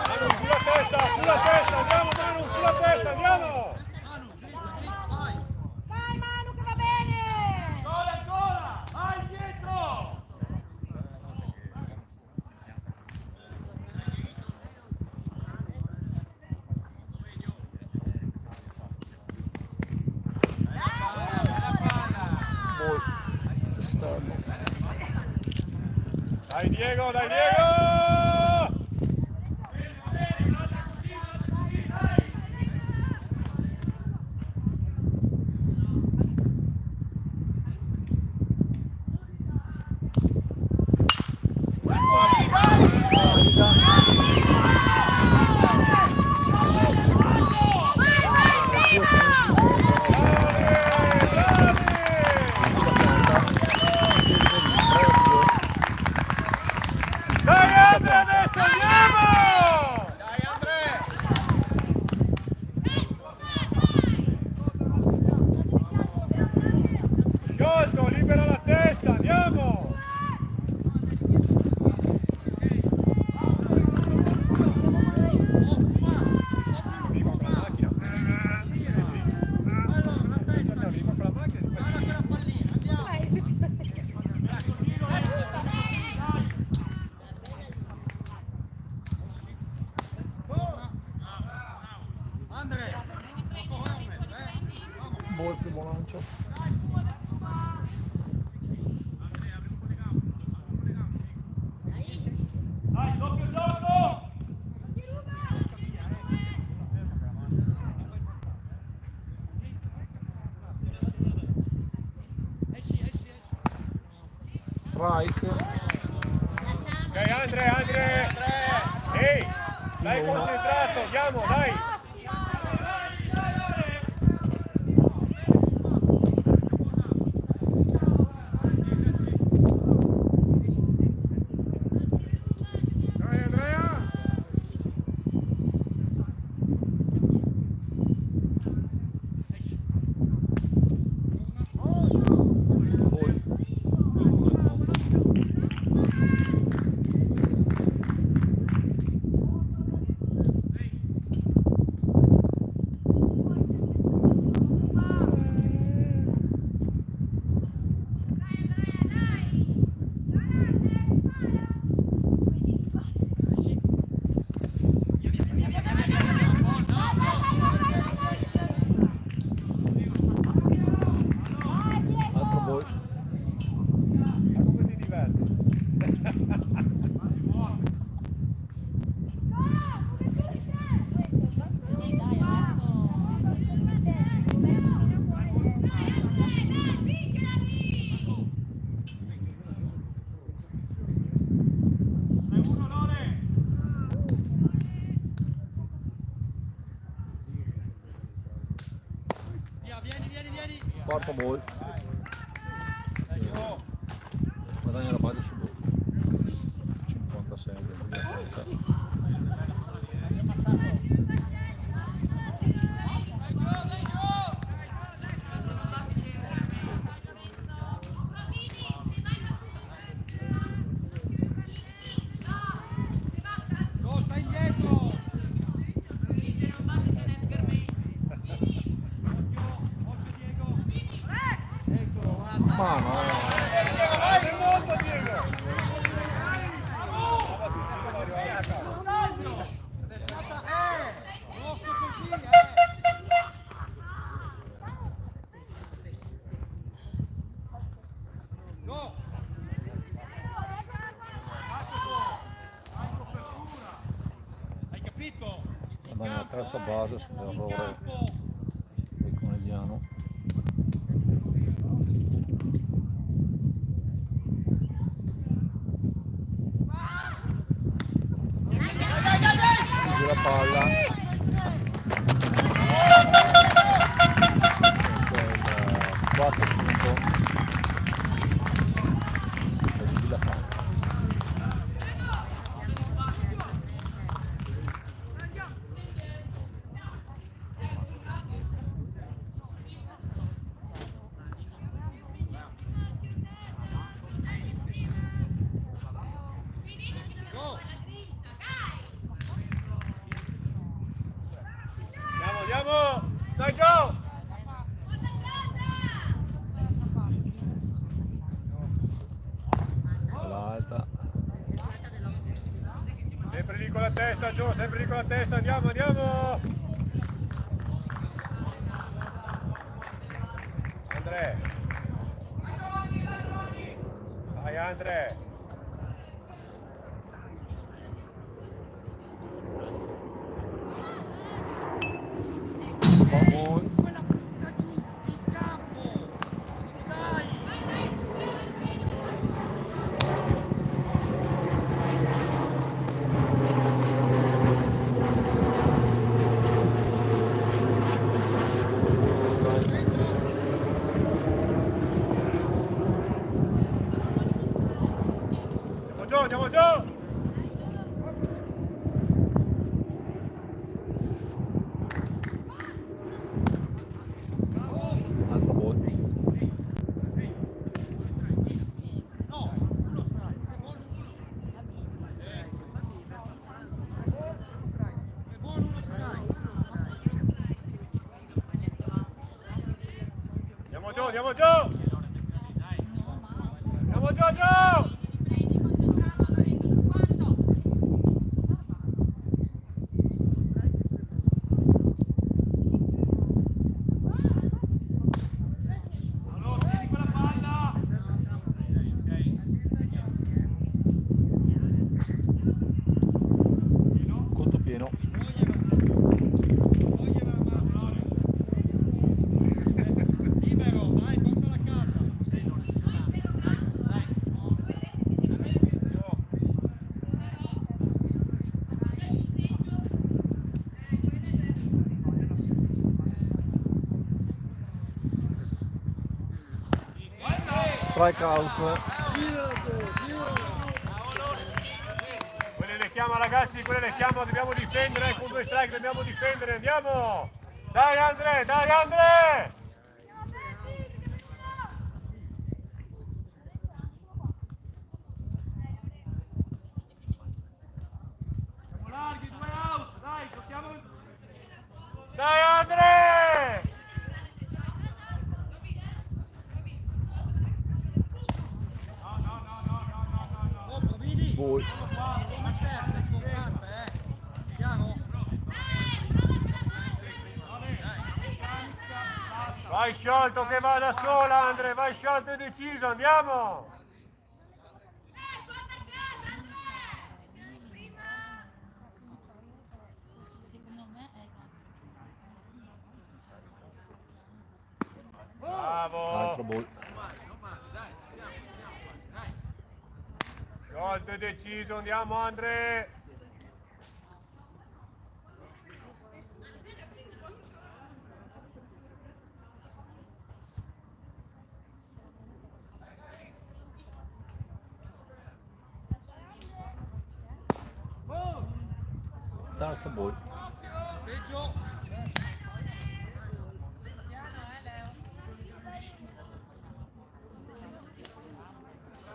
Manu, sulla testa, andiamo Manu, sulla testa, andiamo! Manu, dritta, vai. Vai Manu che va bene! Ancora! Vai indietro! Ball. Esterno. Dai Diego, dai Diego! Dai Andrea adesso, andiamo! Dai Andrea! Sciolto, libera la testa, andiamo! Allora, la testa. Guarda quella pallina, andiamo. Andrea, dopo Hermes, vamos. Ball, primo lancio. Dai, doppio gioco! Strike. Ok Andrea! Ehi, dai concentrato, andiamo, dai! Dai Andrea! Ball. Lungo il conto. altro ball. Guadagna la base su ball. 56 del 30. Costa indietro! Ma no, Vai, hermoso Diego! Occhio così, Go! Hai capito? guadagna la terza base In sull'errore campo! del Conegliano. Quindi la palla. C'è il 4 punto per il Villafranca. Go! Andiamo, andiamo! Dai Gio! Palla alta. Sempre lì con la testa Gio, sempre lì con la testa, andiamo, andiamo! Andre! Vai Andre! Ball. Quella punta giù, in campo! Dai! Andiamo Gio, andiamo Gio! Altro ball. No, uno strike, è buono uno. È buono uno strike. Andiamo Gio, andiamo Gio! Andiamo Gio, Gio! Allora, tieni quella palla! Conto pieno. Togliela la mano. Libero, vai, portala a casa. Strike out. Quelle le chiama ragazzi, quelle le chiama, dobbiamo difendere, con 2 strike dobbiamo difendere, andiamo! Dai Andre, dai Andre! Siamo larghi, 2 out! Dai, giochiamo... Dai Andre! Oh, Provini. Ball. Una terza, è importante, Chiaro? Vai sciolto che va da sola Andre, vai sciolto e deciso, andiamo! Secondo me è esatto. Bravo! Altro ball. Sciolto e deciso, andiamo Andre! alza voi. Peggio.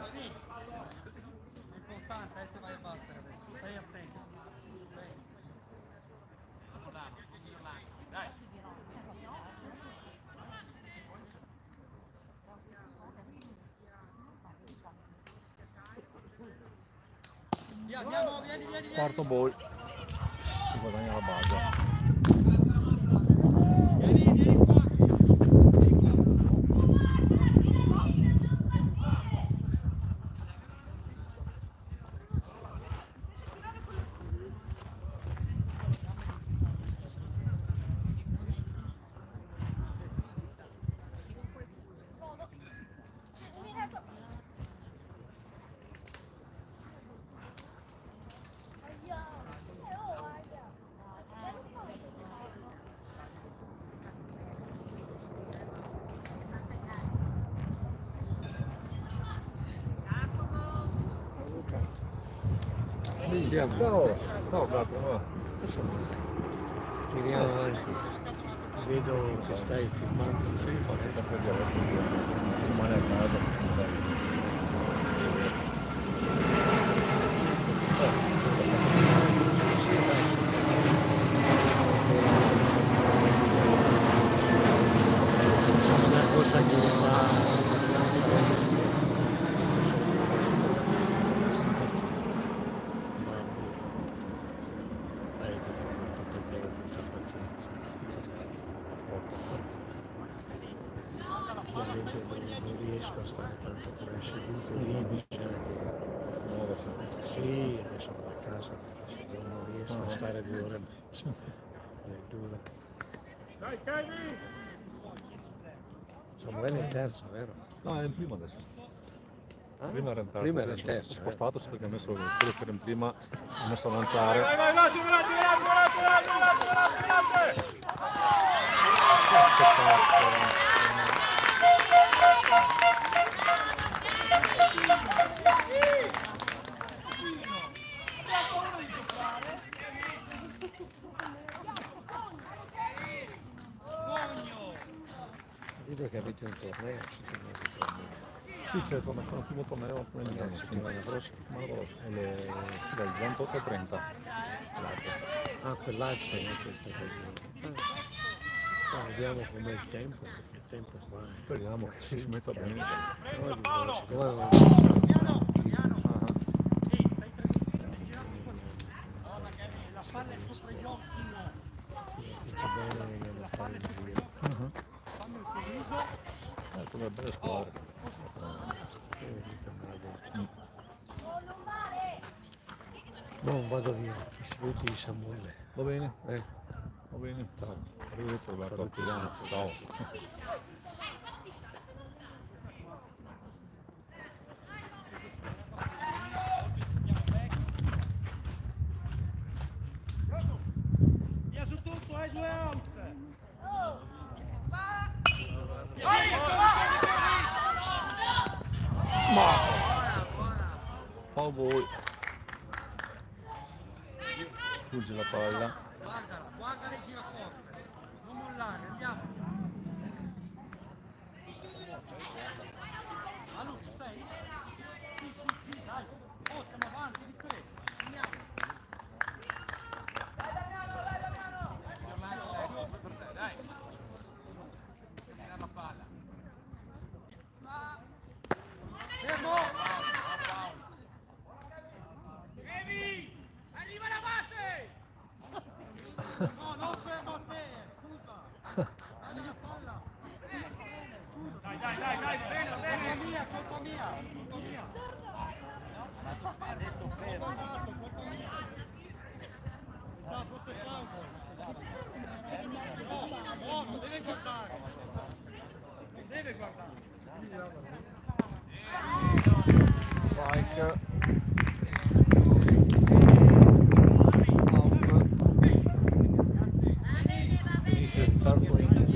Vedi? È importante, adesso vai a battere adesso. Stai attento. Dai. Via, andiamo, vieni. Quarto ball. Si guadagna la base. Vieni qua. Ciao. Ciao, Gato. Tiriamo avanti. Vedo che stai filmando. Sì, faccio sempre dialetto. Rimane a casa. Una cosa che mi fa abbastanza perdere molta pazienza. Ovviamente non riesco a stare tanto come seduto lì, bisogna muoversi. Sì, adesso vado a casa perché se non riesco a stare 2 ore e mezza. È dura. Dai Kevin! Samuele è in terza, vero? No, è in prima adesso. Prima era in terza. Prima era in sì, terza, Ho spostato perché ho messo quello che era in prima, ho messo a lanciare. Vai, veloce! Vedo che avete un torneo, settimana di torneo. Sì, c'è il primo torneo Settimana prossima. settimana prossima, sì, dal 28 al 30. Ah, quell'altro, no? Questa cosa. Vediamo com'è il tempo, perché il tempo qua è... Speriamo che si metta bene. No, siccome non Piano. Ehi, stai girando così. La palla è sopra gli occhi, no. finisce bene, andiamo a fare il giro. Fammi il sorriso. Sono una bella squadra. No, vado via, i saluti di Samuele. Va bene? Va bene. Ciao. Arrivederci Roberto. Saluti, grazie. Ciao. Via su tutto, hai 2 out. Foul ball. Sfugge la palla. Guardala e gira forte. Non mollare, andiamo. Alu, ci sei? Sì, dai. Oh, siamo avanti, di te. Andiamo. Dai. La palla. Fermo. Arriva la base! No, non fermo a te. Scusa. Dammi la palla. Dai, bene. Colpa mia. Ha detto fermo. Colpa mia. Sa, forse fallo. No, non deve guardare. Non deve guardare. Strike. Finisce il terzo inning.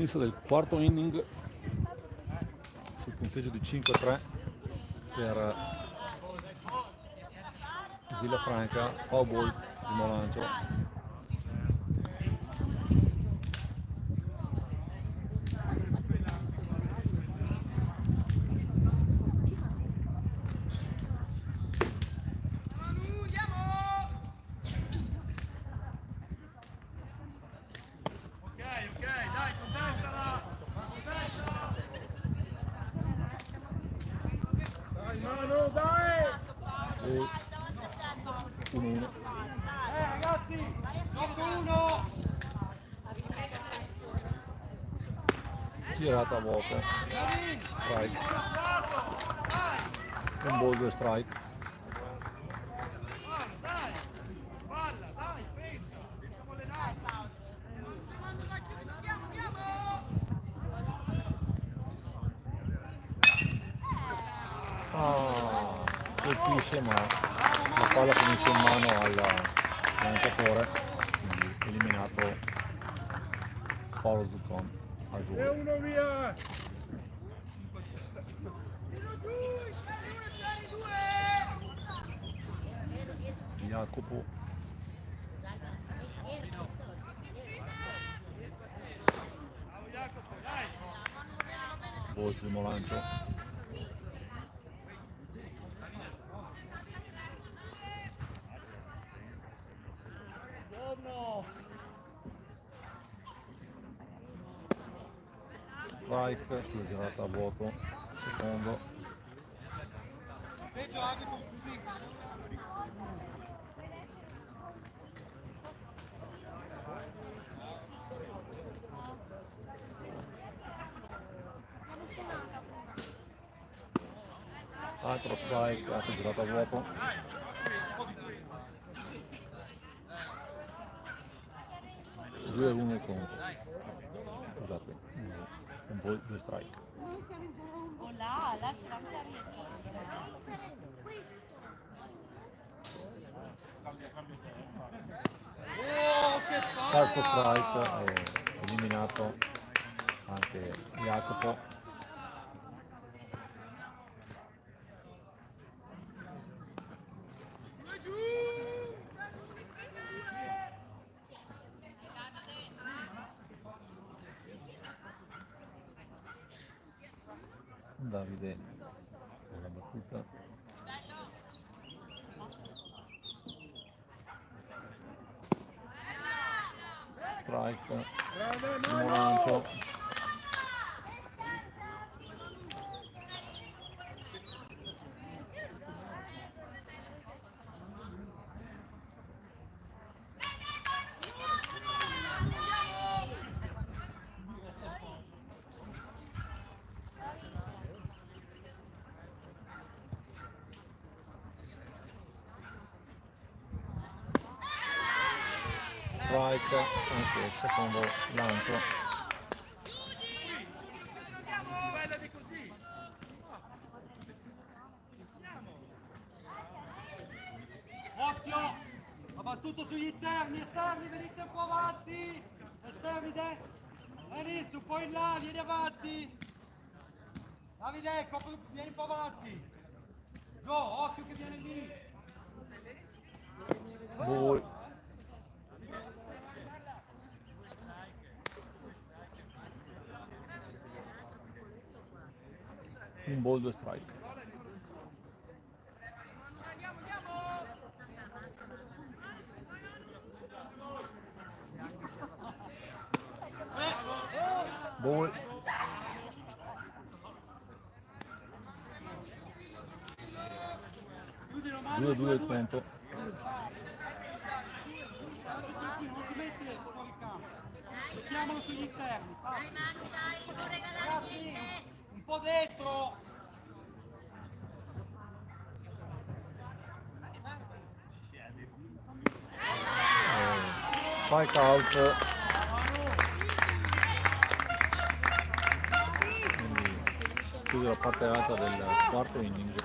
Inizio del quarto inning sul punteggio di 5-3 per Villafranca, foul ball di Molancio. Ok, dai, contestala! Contestala! Dai Manu, dai! E 1-1. Ragazzi, sotto uno! Girata a vuoto, strike, un ball, 2 strike. Dai! Palla, dai, pensa! Siamo allenati! Ah, colpisce ma la palla finisce in mano al lanciatore, quindi eliminato Paolo Zuccon al E gol. uno via! Jacopo ball, primo lancio, strike sulla girata a vuoto, secondo. Peggio arbitro, scusi. Altro strike, altra girata a vuoto. Due e uno il conto. Scusate, un po' 2 strike. O là c'è la meraviglia. Oh, che Terzo palla! strike, eliminato anche Jacopo. Davide alla battuta. Strike, primo lancio, strike anche il secondo lancio. Bella di così! Occhio! Ha battuto sugli interni, esterni, venite un po' avanti! Esterni, vieni su, poi in là, vieni avanti! Davide, vieni un po' avanti! Gio, occhio che viene lì! Ball. Un ball, 2 strike. Ball. Chiudilo, Manu, 2-2 il conto. State tranquillo, non ti metti fuori campo. Mettiamolo sugli interni. Dai Manu, dai, non regalare niente. Un po' dentro. Strike out. Quindi chiude la parte alta del quarto inning.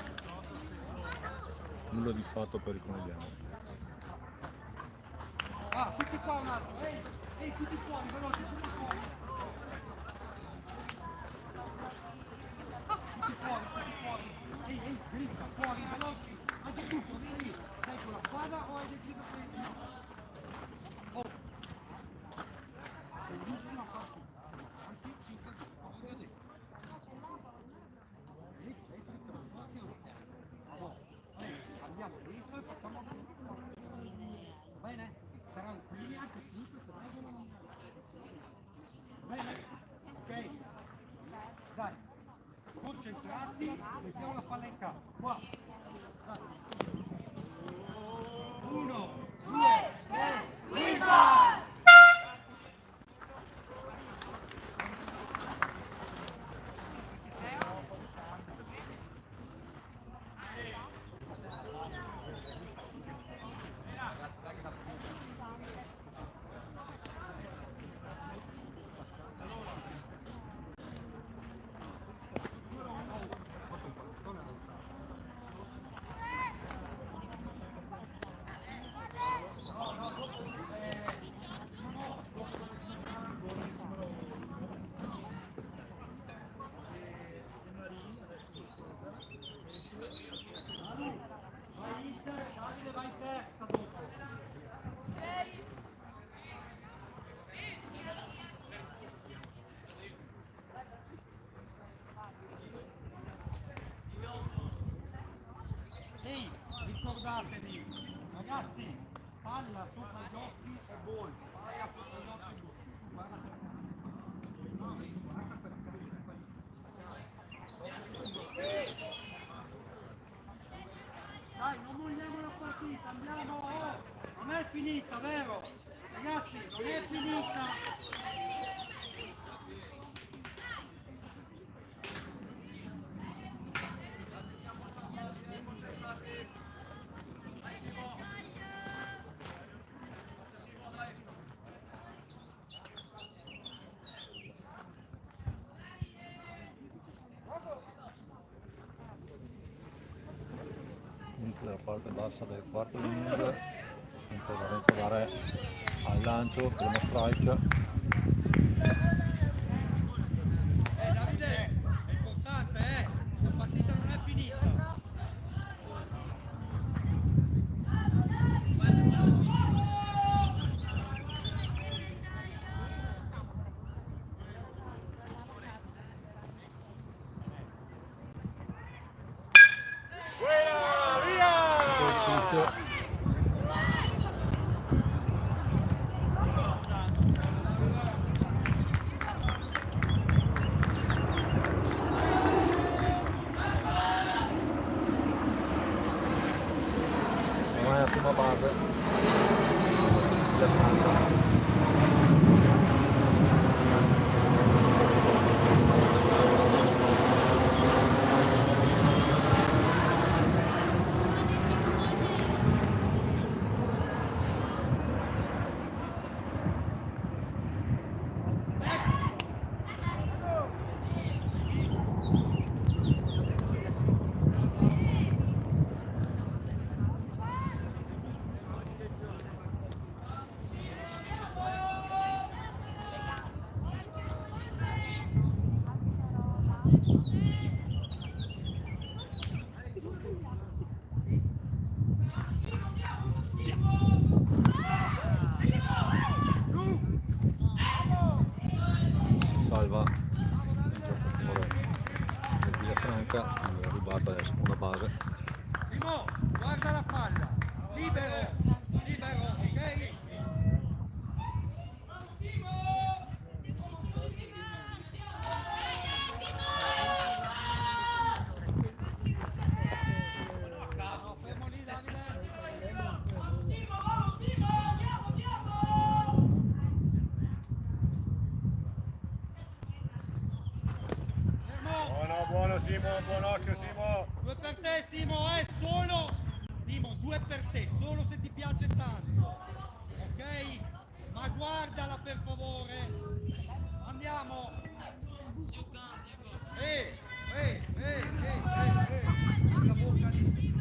Nulla di fatto per il Conegliano. Ah, tutti qua un attimo. Ehi, tutti fuori, veloci, tutti fuori. Dritta, fuori, veloci, anche tu, vieni lì. Sei con la squadra o hai deciso che no? Oh. Bellissima partita. Avanti, 5 voglio dire. Andiamo dentro e facciamo va bene? Saranno quelli anche 5 se vengono. Va bene? Ok? Dai, concentrati, mettiamo la palla in campo. Qua. Dai. 1, 2, 3, viva! Vai terza dopo. Ehi, ricordatevi, ragazzi, palla sopra gli occhi e gol. Palla sopra gli occhi e gol. Guarda quella carina. Guarda quella carina. Dai, non molliamo la partita, andiamo, oh! Non è finita, vero? Ragazzi, non è finita! Inizio della parte bassa del quarto inning, intervalenza da Re al lancio, primo strike. Davide, è importante, la partita non è finita. Ormai a prima base Franca. Si salva il giocatore del Villafranca, rubato adesso una base. Simo, guarda la palla, libero, libero, ok? No, fermo lì, Davide. Fermo. Buono Simo, buon occhio Simo. 2 per te Simo, solo Simo, 2 per te, solo se ti piace tanto, ok? Ma guardala per favore, andiamo! La bocca di...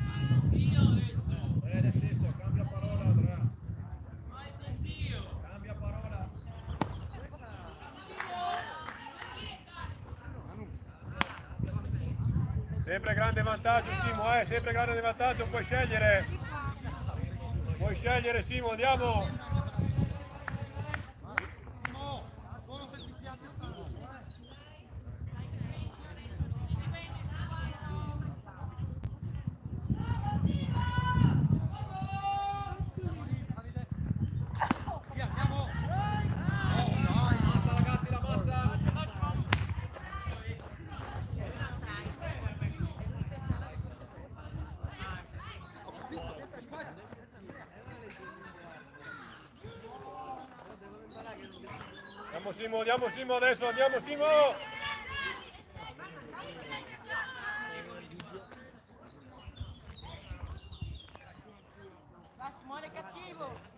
Bene stesso, cambia parola Andrea. Cambia parola. Sempre grande vantaggio Simo, sempre grande vantaggio, puoi scegliere. Puoi scegliere Simo, andiamo. Solo se ti fiati. Via, andiamo. Dai, mazza ragazzi, la mazza. Andiamo Simo adesso, andiamo Simo! Simone cattivo.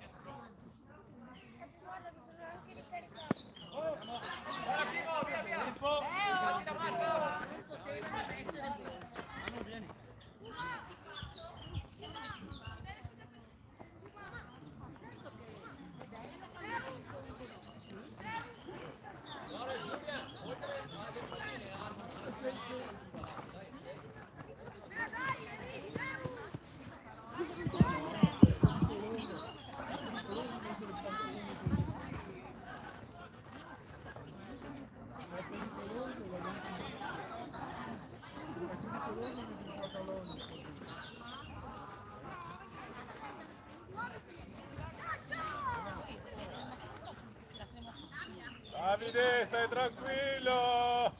Davide, stai tranquillo!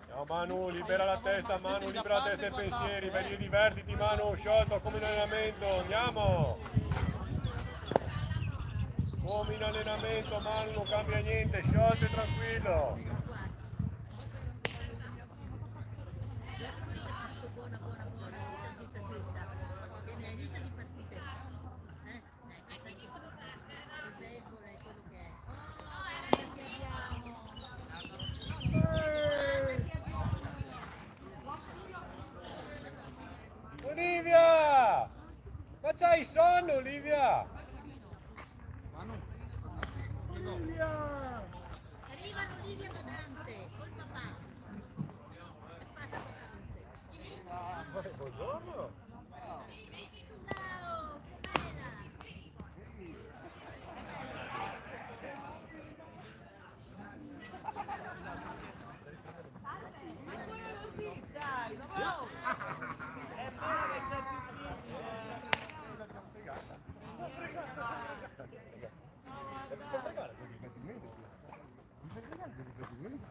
No, Manu, libera la testa, Manu, libera la testa e i pensieri, vedi, divertiti Manu, sciolto come in allenamento, andiamo! Come in allenamento Manu, non cambia niente, sciolto e tranquillo! Olivia! Ma c'hai sonno, Olivia? Olivia! Arrivano Olivia e Dante, col papà. È fatta Dante. Buongiorno! Ciao, bella.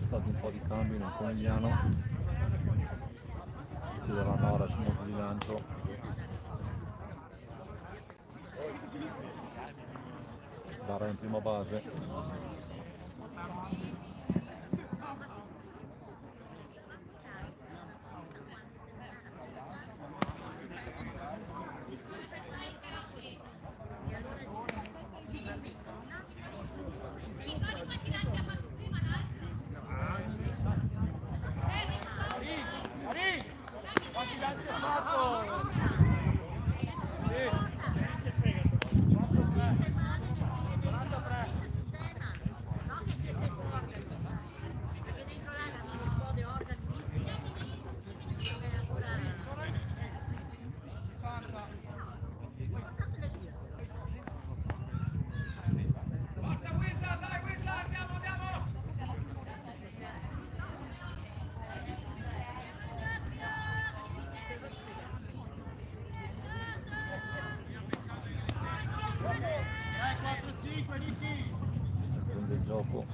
Stati un po' di cambi nel Conegliano, chiuderanno ora sul modo di lancio. Gara in prima base. Quanti lanci ha fatto? Prende il gioco.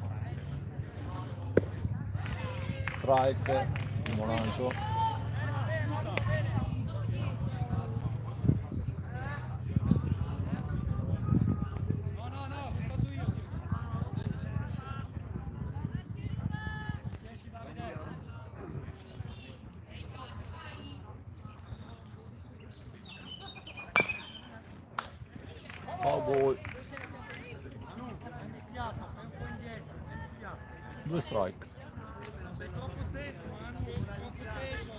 strike, primo lancio. Cowboy, Prendi fiato, fai un po' indietro, prendi fiato. 2 strike. Sei troppo teso, Manu, sei troppo teso.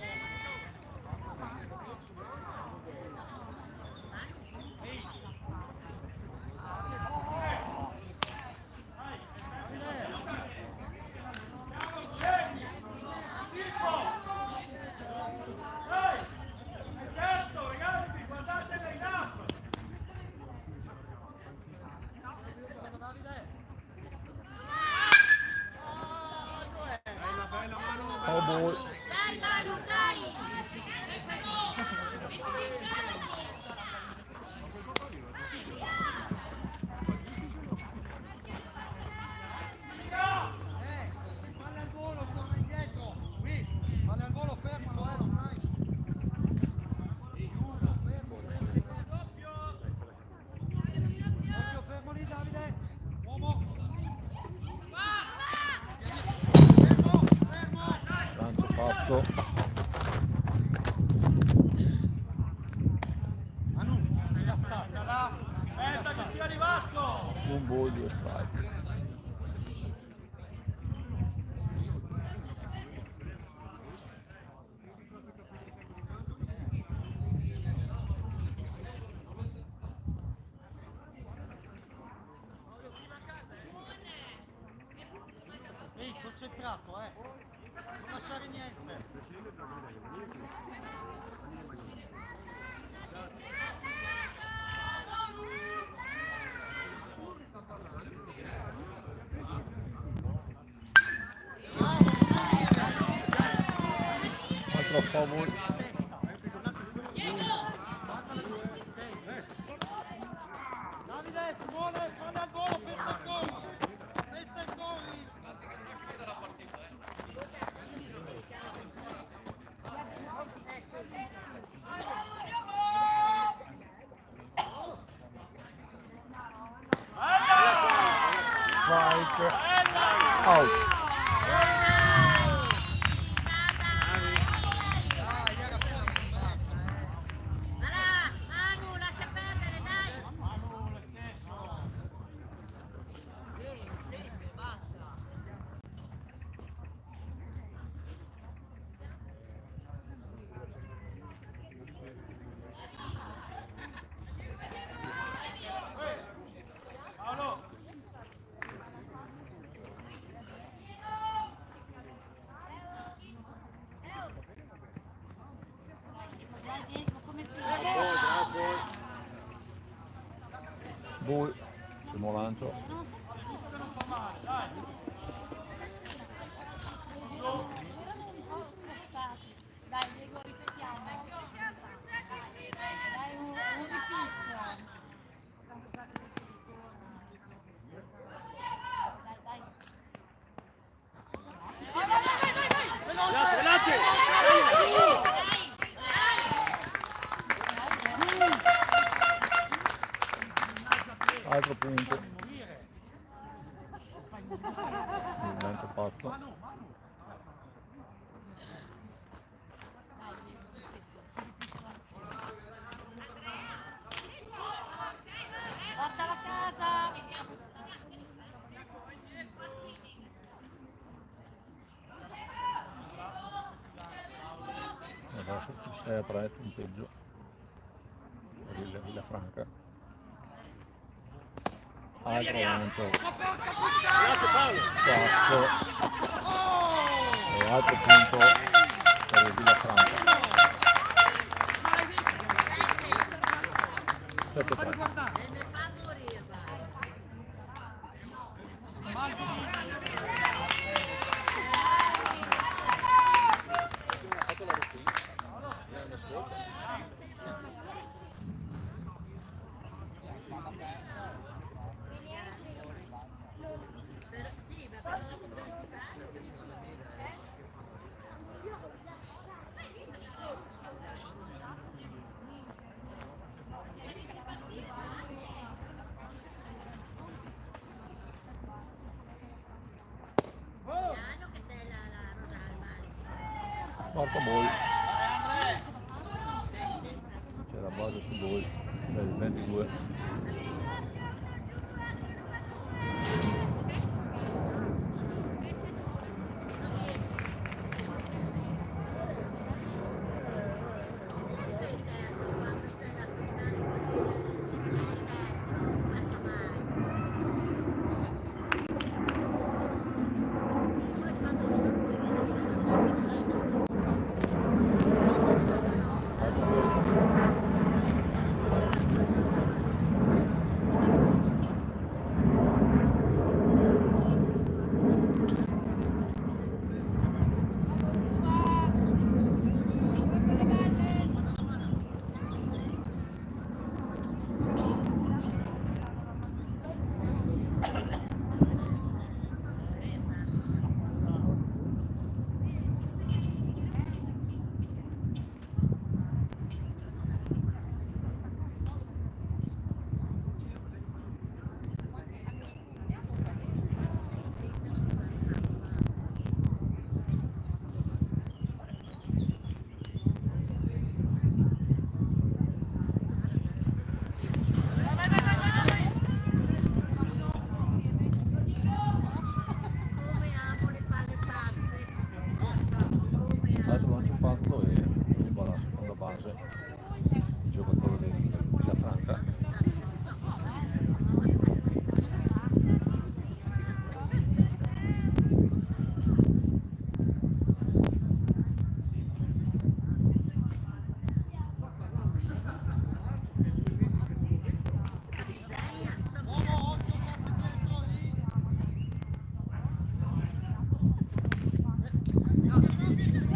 Terzo, ragazzi, guardate dai lato! Cowboy, Dai Manu, dai! Palla al volo, torna indietro. Qui, palla al volo, fermalo, lo sai. Doppio, fermo lì, Davide. Uomo. Fermo, fermo. lancio passo. Manu, rilassato. Aspetta che sia ribasso! Un ball, 2 strike. Ehi, concentrato, non lasciare niente. Altro a favore. Davide, Simone, palla al volo, pesta e corri. Pesta e corri. Strike. Out. Manu, lascia perdere, dai! Ball, primo lancio. Dai, Diego, ripetiamo. Dai, un repeat. Dai, dai. Altro punto. Il lancio passo. Portala a casa. Adesso su 6 a 3 punteggio per il Villafranca. Altro lancio. Passo. E altro punto per il Villafranca. 7-3. Quarto gol. C'è la base su gol del 22. L'altro lancia un passo e ruba la seconda base il giocatore di Villafranca.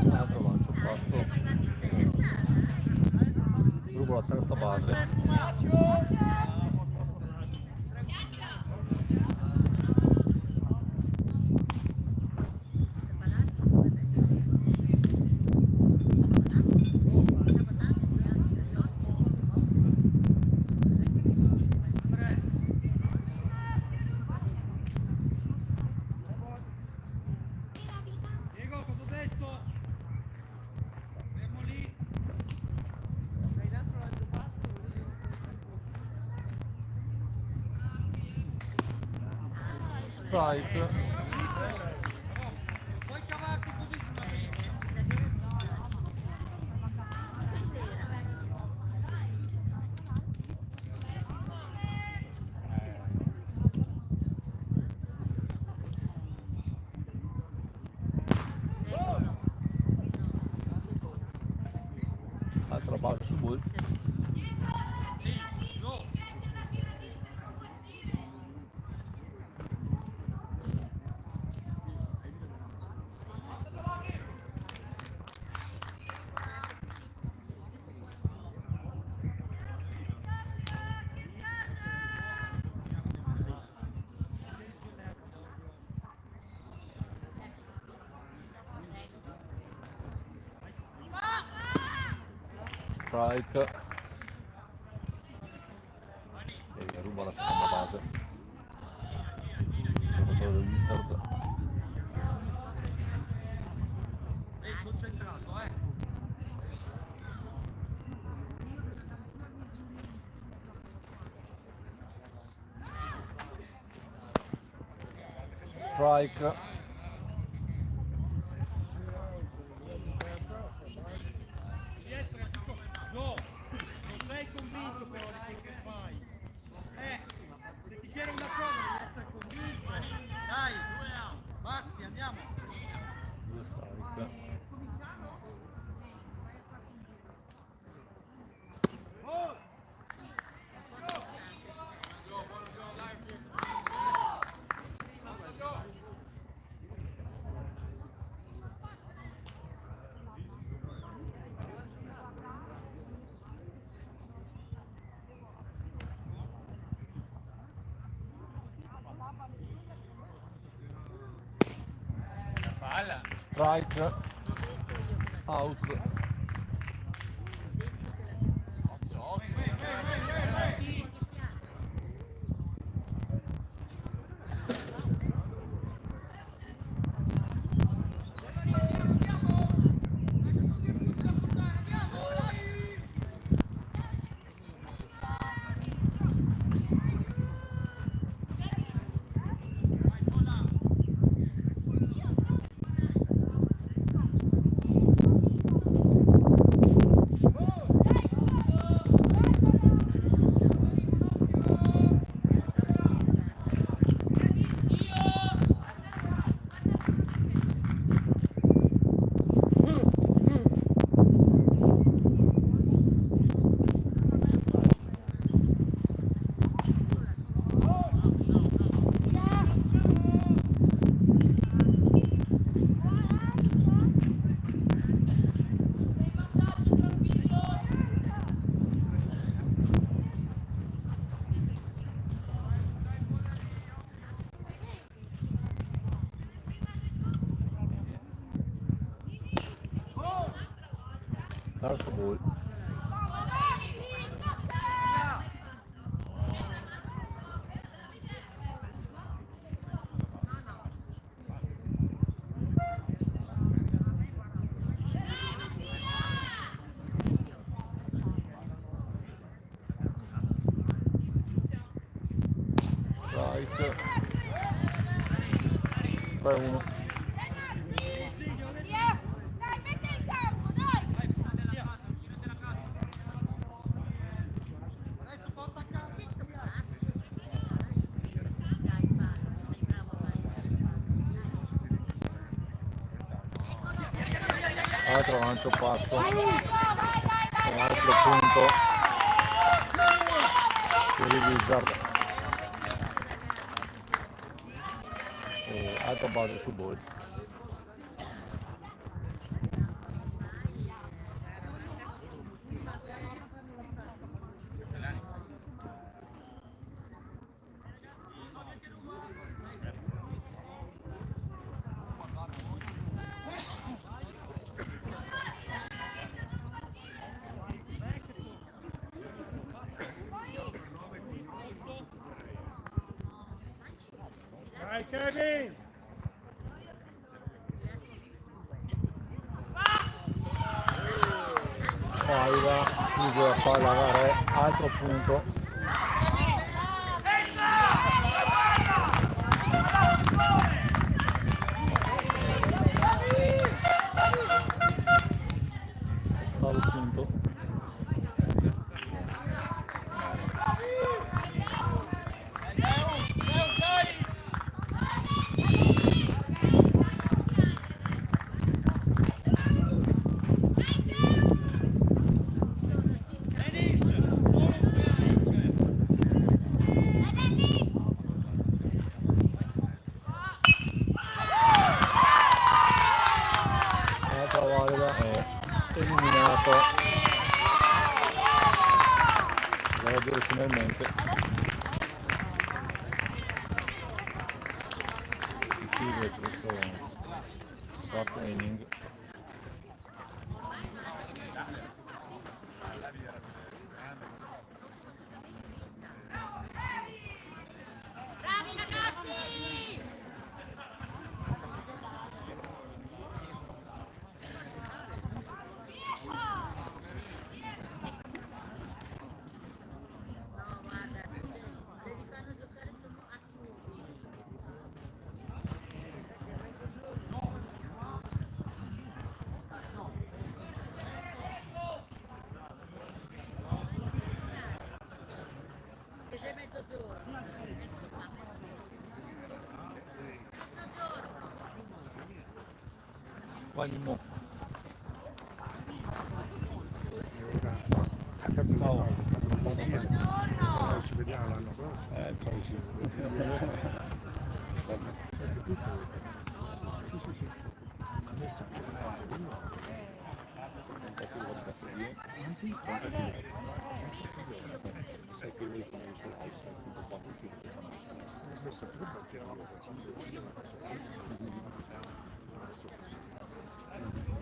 L'altro lancia un passo, ruba la terza base. Diego, cosa ho detto? Fermo lì. Hai dato l'altro passo? Strike. Puoi cavarti così sulla linea. Altra base su gol. No. Strike. E ruba la seconda base il giocatore del Wizard. Concentrato, Strike. Devi essere più no, non sei convinto però di quel che fai. Se ti chiede una cosa devi essere convinto. Dai, batti, andiamo. Due strike. Strike. Out. Terzo gol. Strike. 3-1. Adesso porta a casa. Altro lancio passo. Un altro punto per il Wizard. E altra base su ball. Dai Kevin! Palla, chiude la palla da Re, altro punto. Ottavo punto. Altra valida è eliminato. Devo dire finalmente. Si chiude questo quarto inning. Bravi ragazzi! No, guarda, se li fanno giocare sono assurdi. Che sei mezzogiorno. Ecco qua, mezzogiorno. Vai mo. Ciao. Ci vediamo l'anno prossimo. Ciao sì.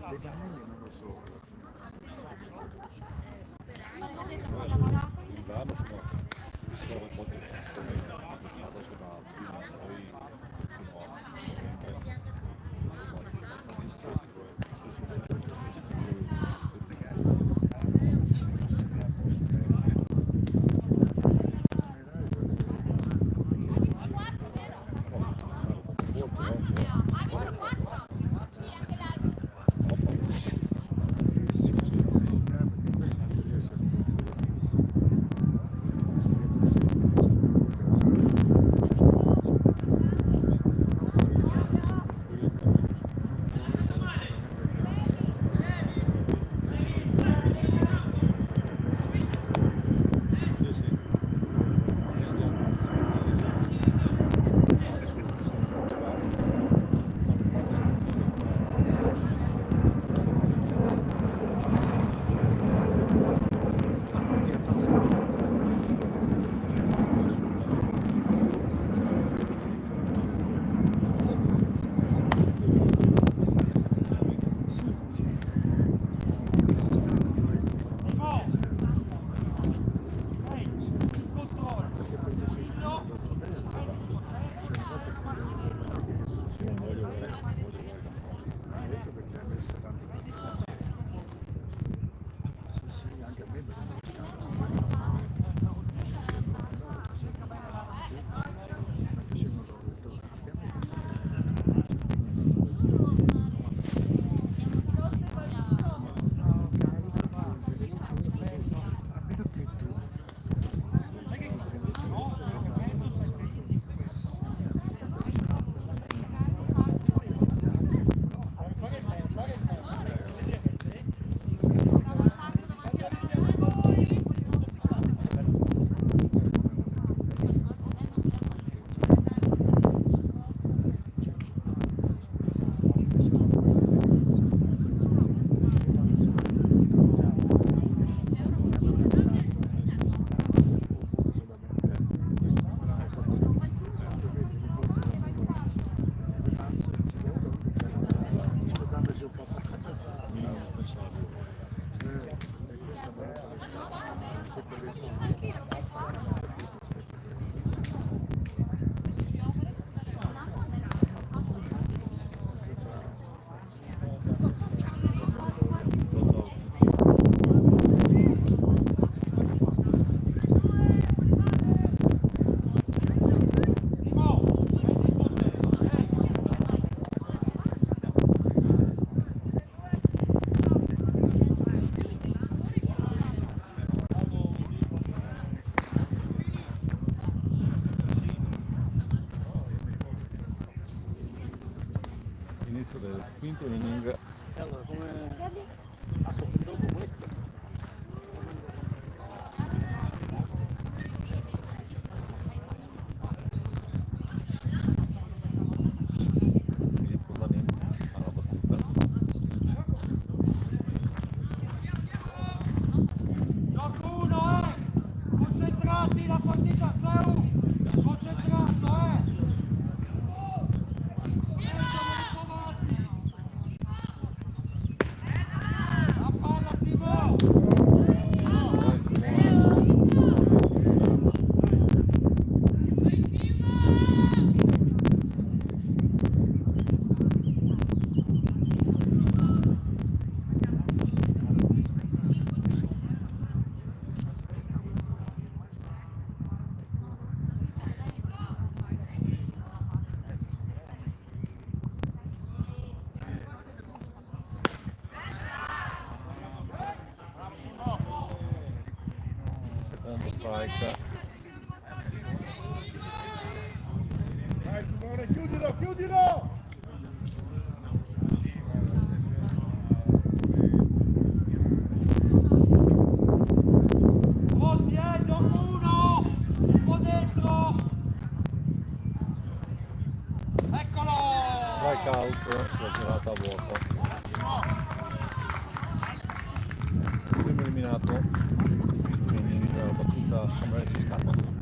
Dei pannelli non lo so. Vamos, no. Sono un po' di adesso da prima, poi Inizio del quinto inning. Quindi Posanini alla battuta. Gioco 1, concentrati, la partita Seu, concentrato, la palla Simo, Secondo strike. Dai Simone, chiudilo, chiudilo! pronti, gioco 1, un po' dentro, eccolo, Strike out sulla tirata a vuoto. Primo eliminato. Quindi la battuta Samuele Ciscato.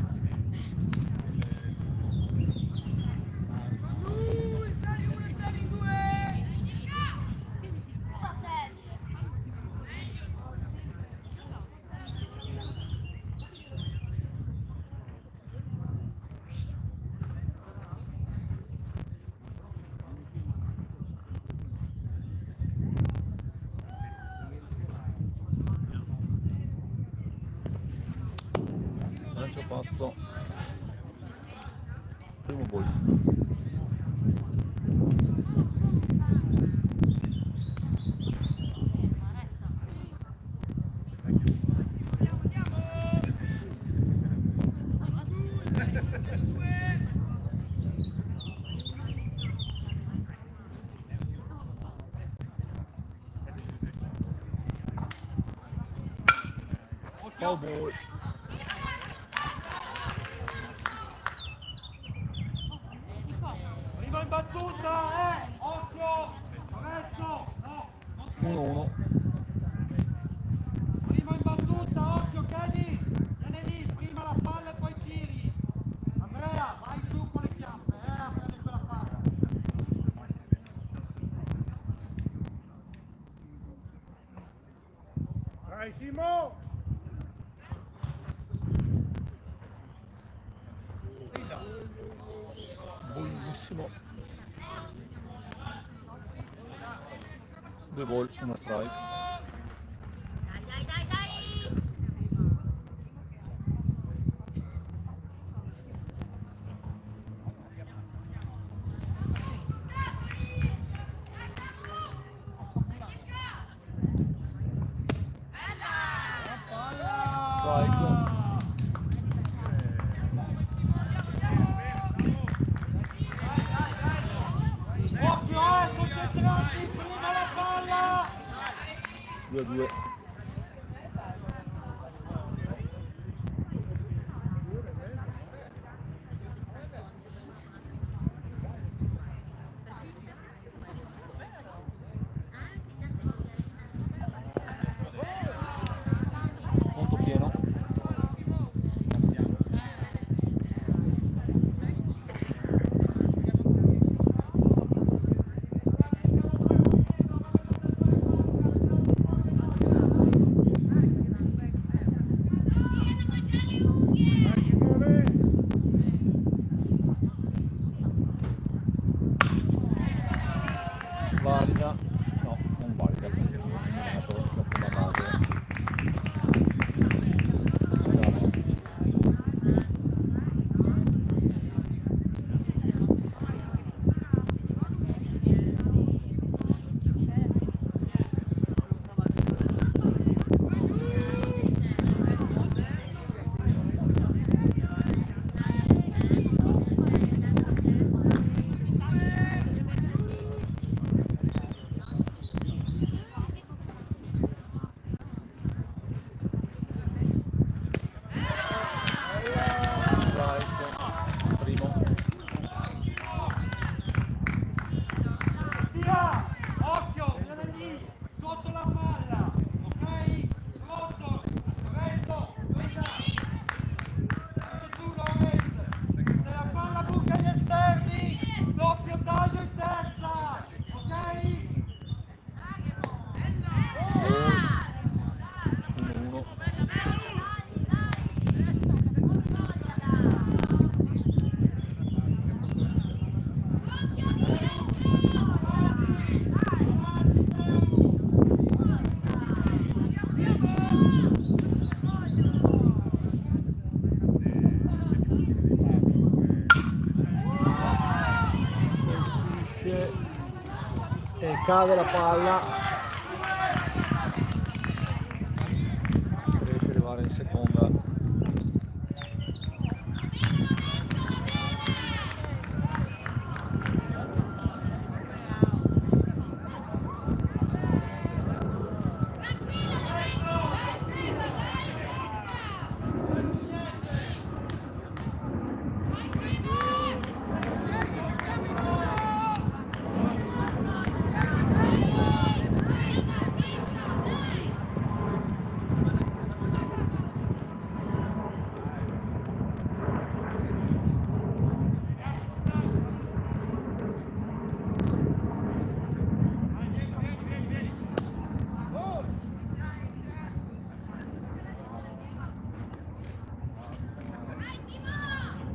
Lancio passo. Primo ball. Foul ball. prima in battuta, occhio, adesso, no, non si 1-1. prima in battuta, occhio Kenny, vieni lì, prima la palla e poi tiri, Andrea, vai giù con le chiappe, a prendere quella palla. Dai Simo! Buonissimo. 2 ball, una strike. Dai, dai, dai, dai! Strike. Occhio, concentrati, prima la palla! 2-2. Conto pieno. cade la palla, riesce ad arrivare in seconda.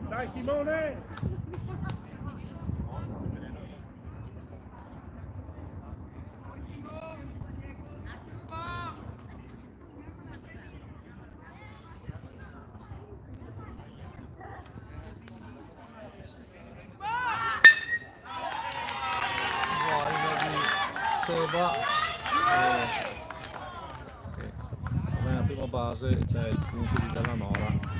Dai Simone! Seba, nella prima base c'è il punto di Dallanora.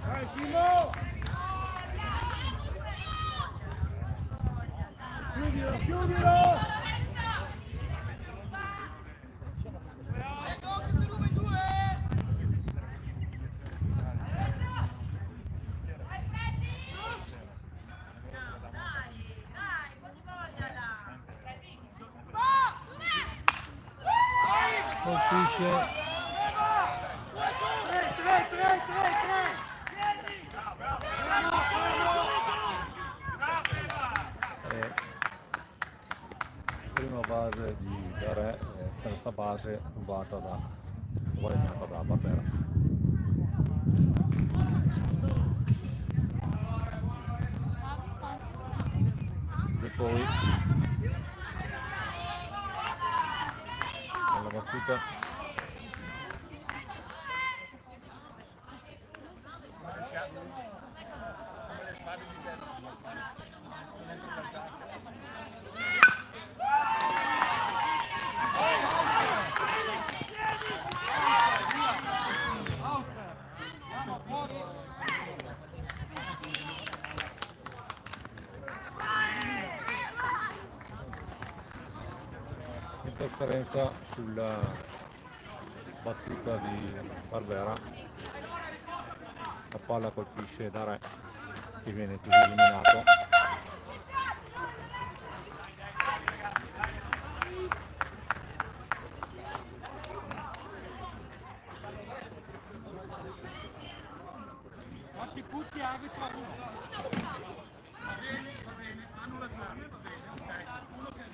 Dai Simo! Chiudilo, chiudilo! Colpisce. Prima base di Dare, terza base rubata guadagnata da Barbera. E poi alla battuta interferenza sulla battuta di Barbera, la palla colpisce Dare che viene così eliminato. Quanti punti arbitro a uno? Hanno ragione, va bene, ok. Uno che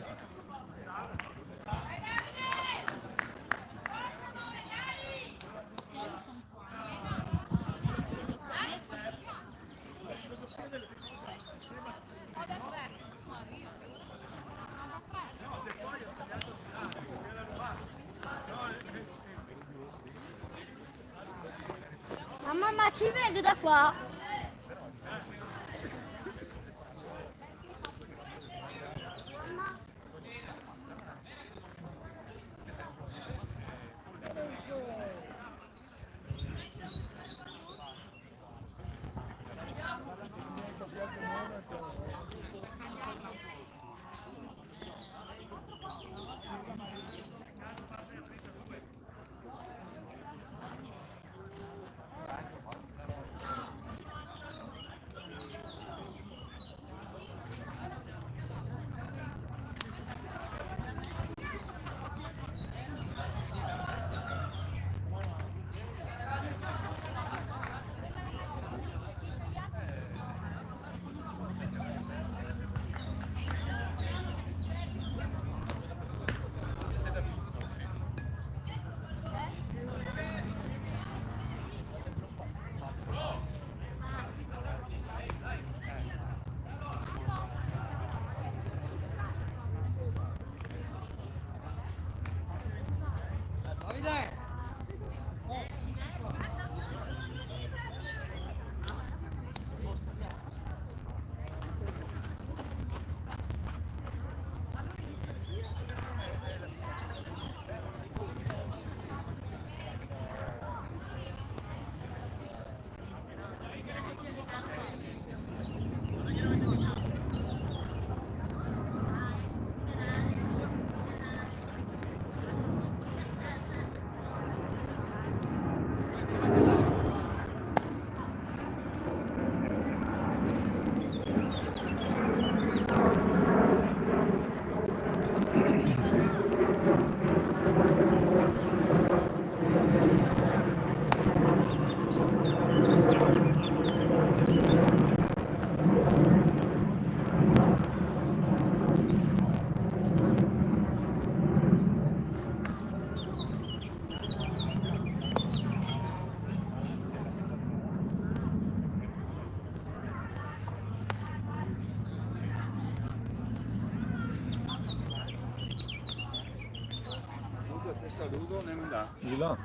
Mamma, ci vedo da qua. Davide! Saluto, andiamo là. Di là?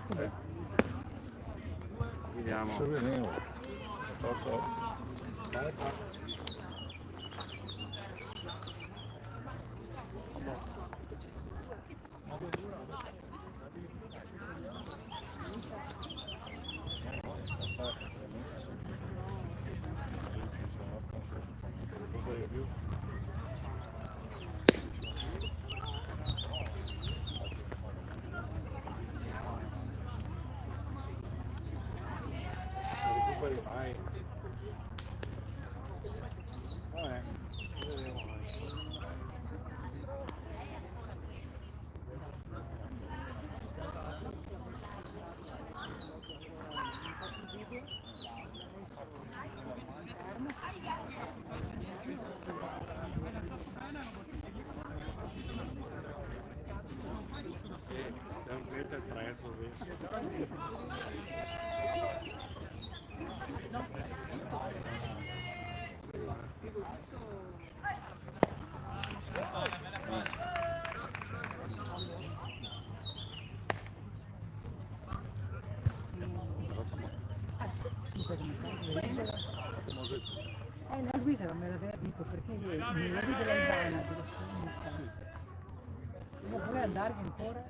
Vediamo. Sorveniamo. La Luisa non me l'aveva detto perché mi la vede lontana. Non vuole andare ancora?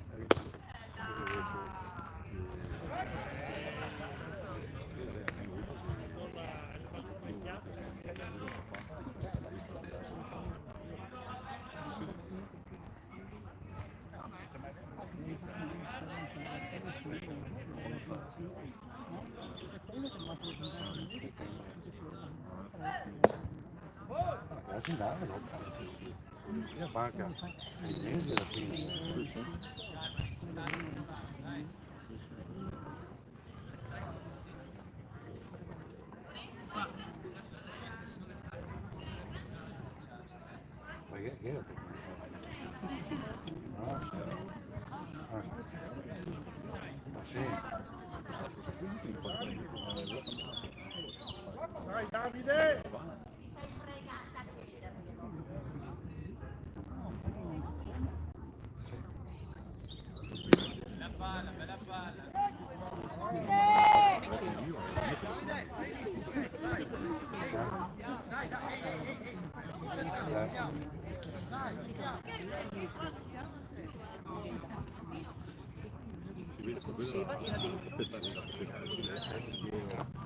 Ragazzi, dai, la banca, alla fine. Ma che è? No, sì. Vai Davide! Bella palla.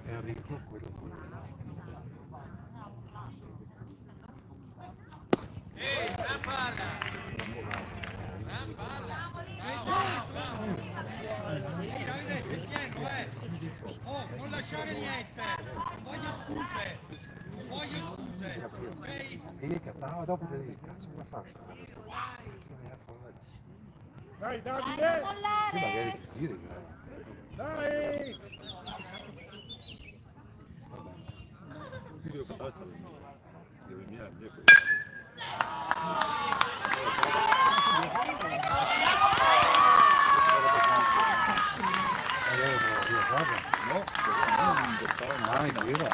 Enrico, quello. La palla. La palla. Davide, ti spiego, Oh, non lasciare niente! Voglio scuse! Voglio scuse! Ok? E io cattavo dopo che dico, cazzo come faccio? Vai Dai, non Davide! Sì, mollare! magari giri. Dai! Io faccio le mie Mai gira,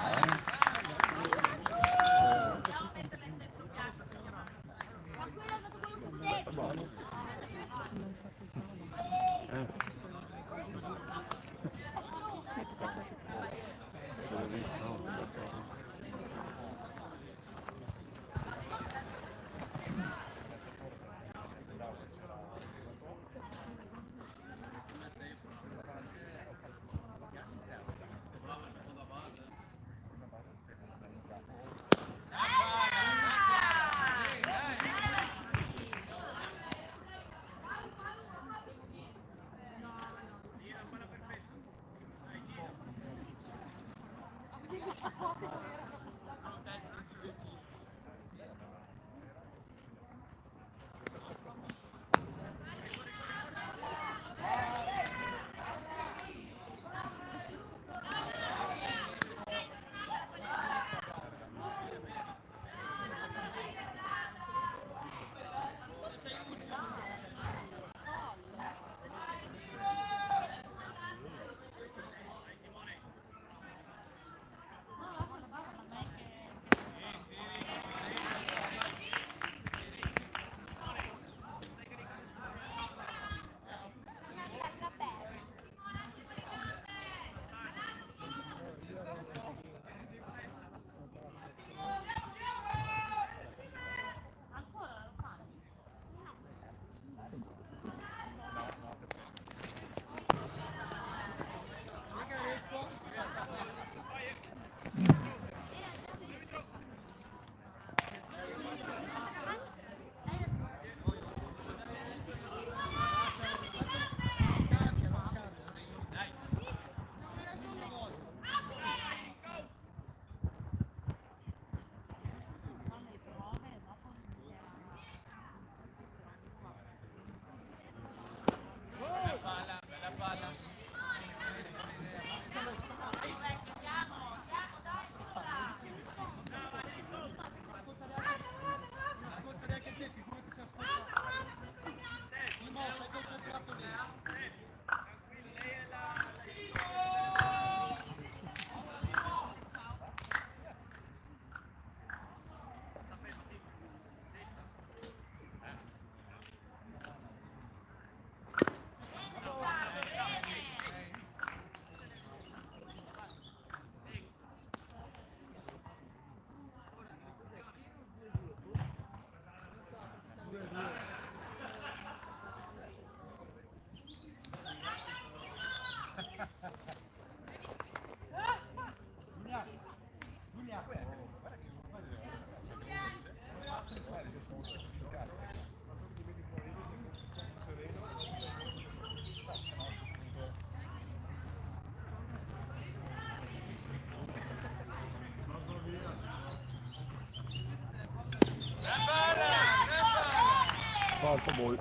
Falso ball.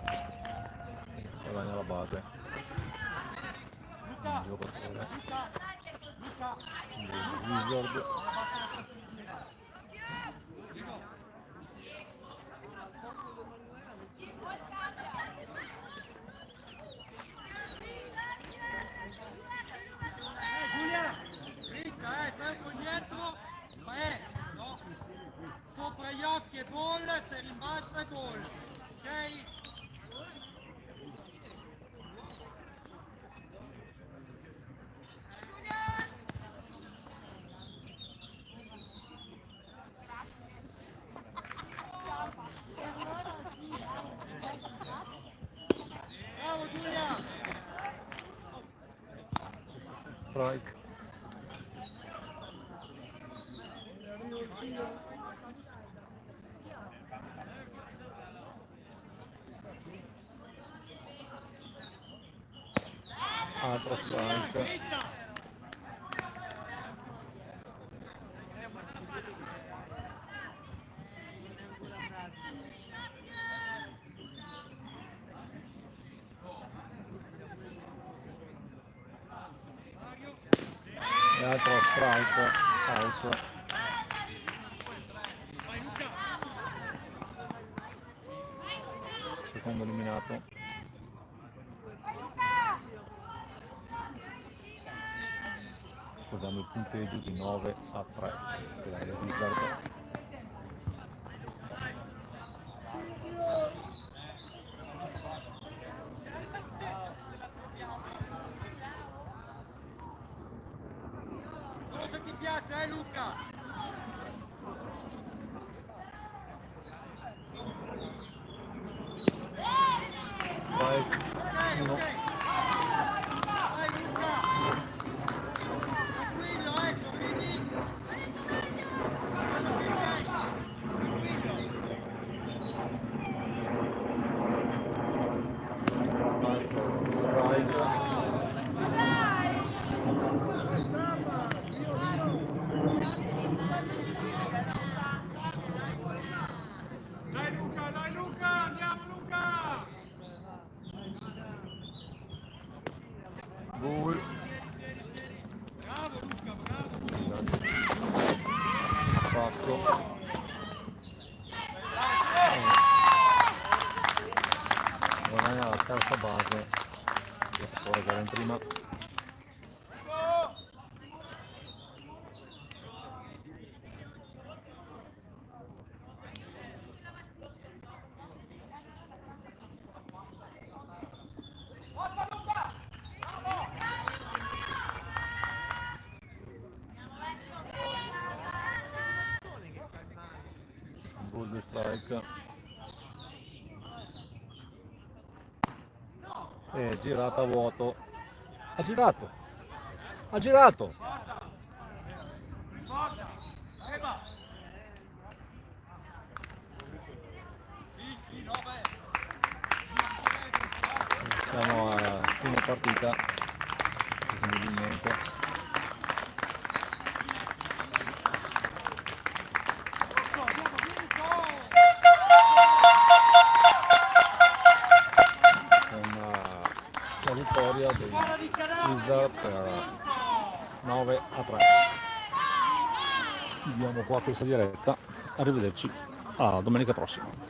Guadagna la base. Un giocatore. Wizard. Giulia, dritta, fermo dietro, no? Sopra gli occhi e gol, se rimbalza gol, ok? Bravo Giulia! Strike. Altro strike. E altro strike. Out. Secondo eliminato. Dando il punteggio di 9-3 per la Wizard. Cosa ti piace, Luca? Strike. Ok, Uno. ok. Vai Luca! Tranquillo, sorridi! Quello che sei! Tranquillo! Altro strike. Lui. Spazio. Guadagna la terza base. Ora che era in prima. Good strike. E girata a vuoto. Ha girato. Ha girato. Porta! Seba! Siamo alla prima partita. Quindi niente. La vittoria dei Wizard per 9-3. Chiudiamo qua questa diretta, arrivederci a domenica prossima.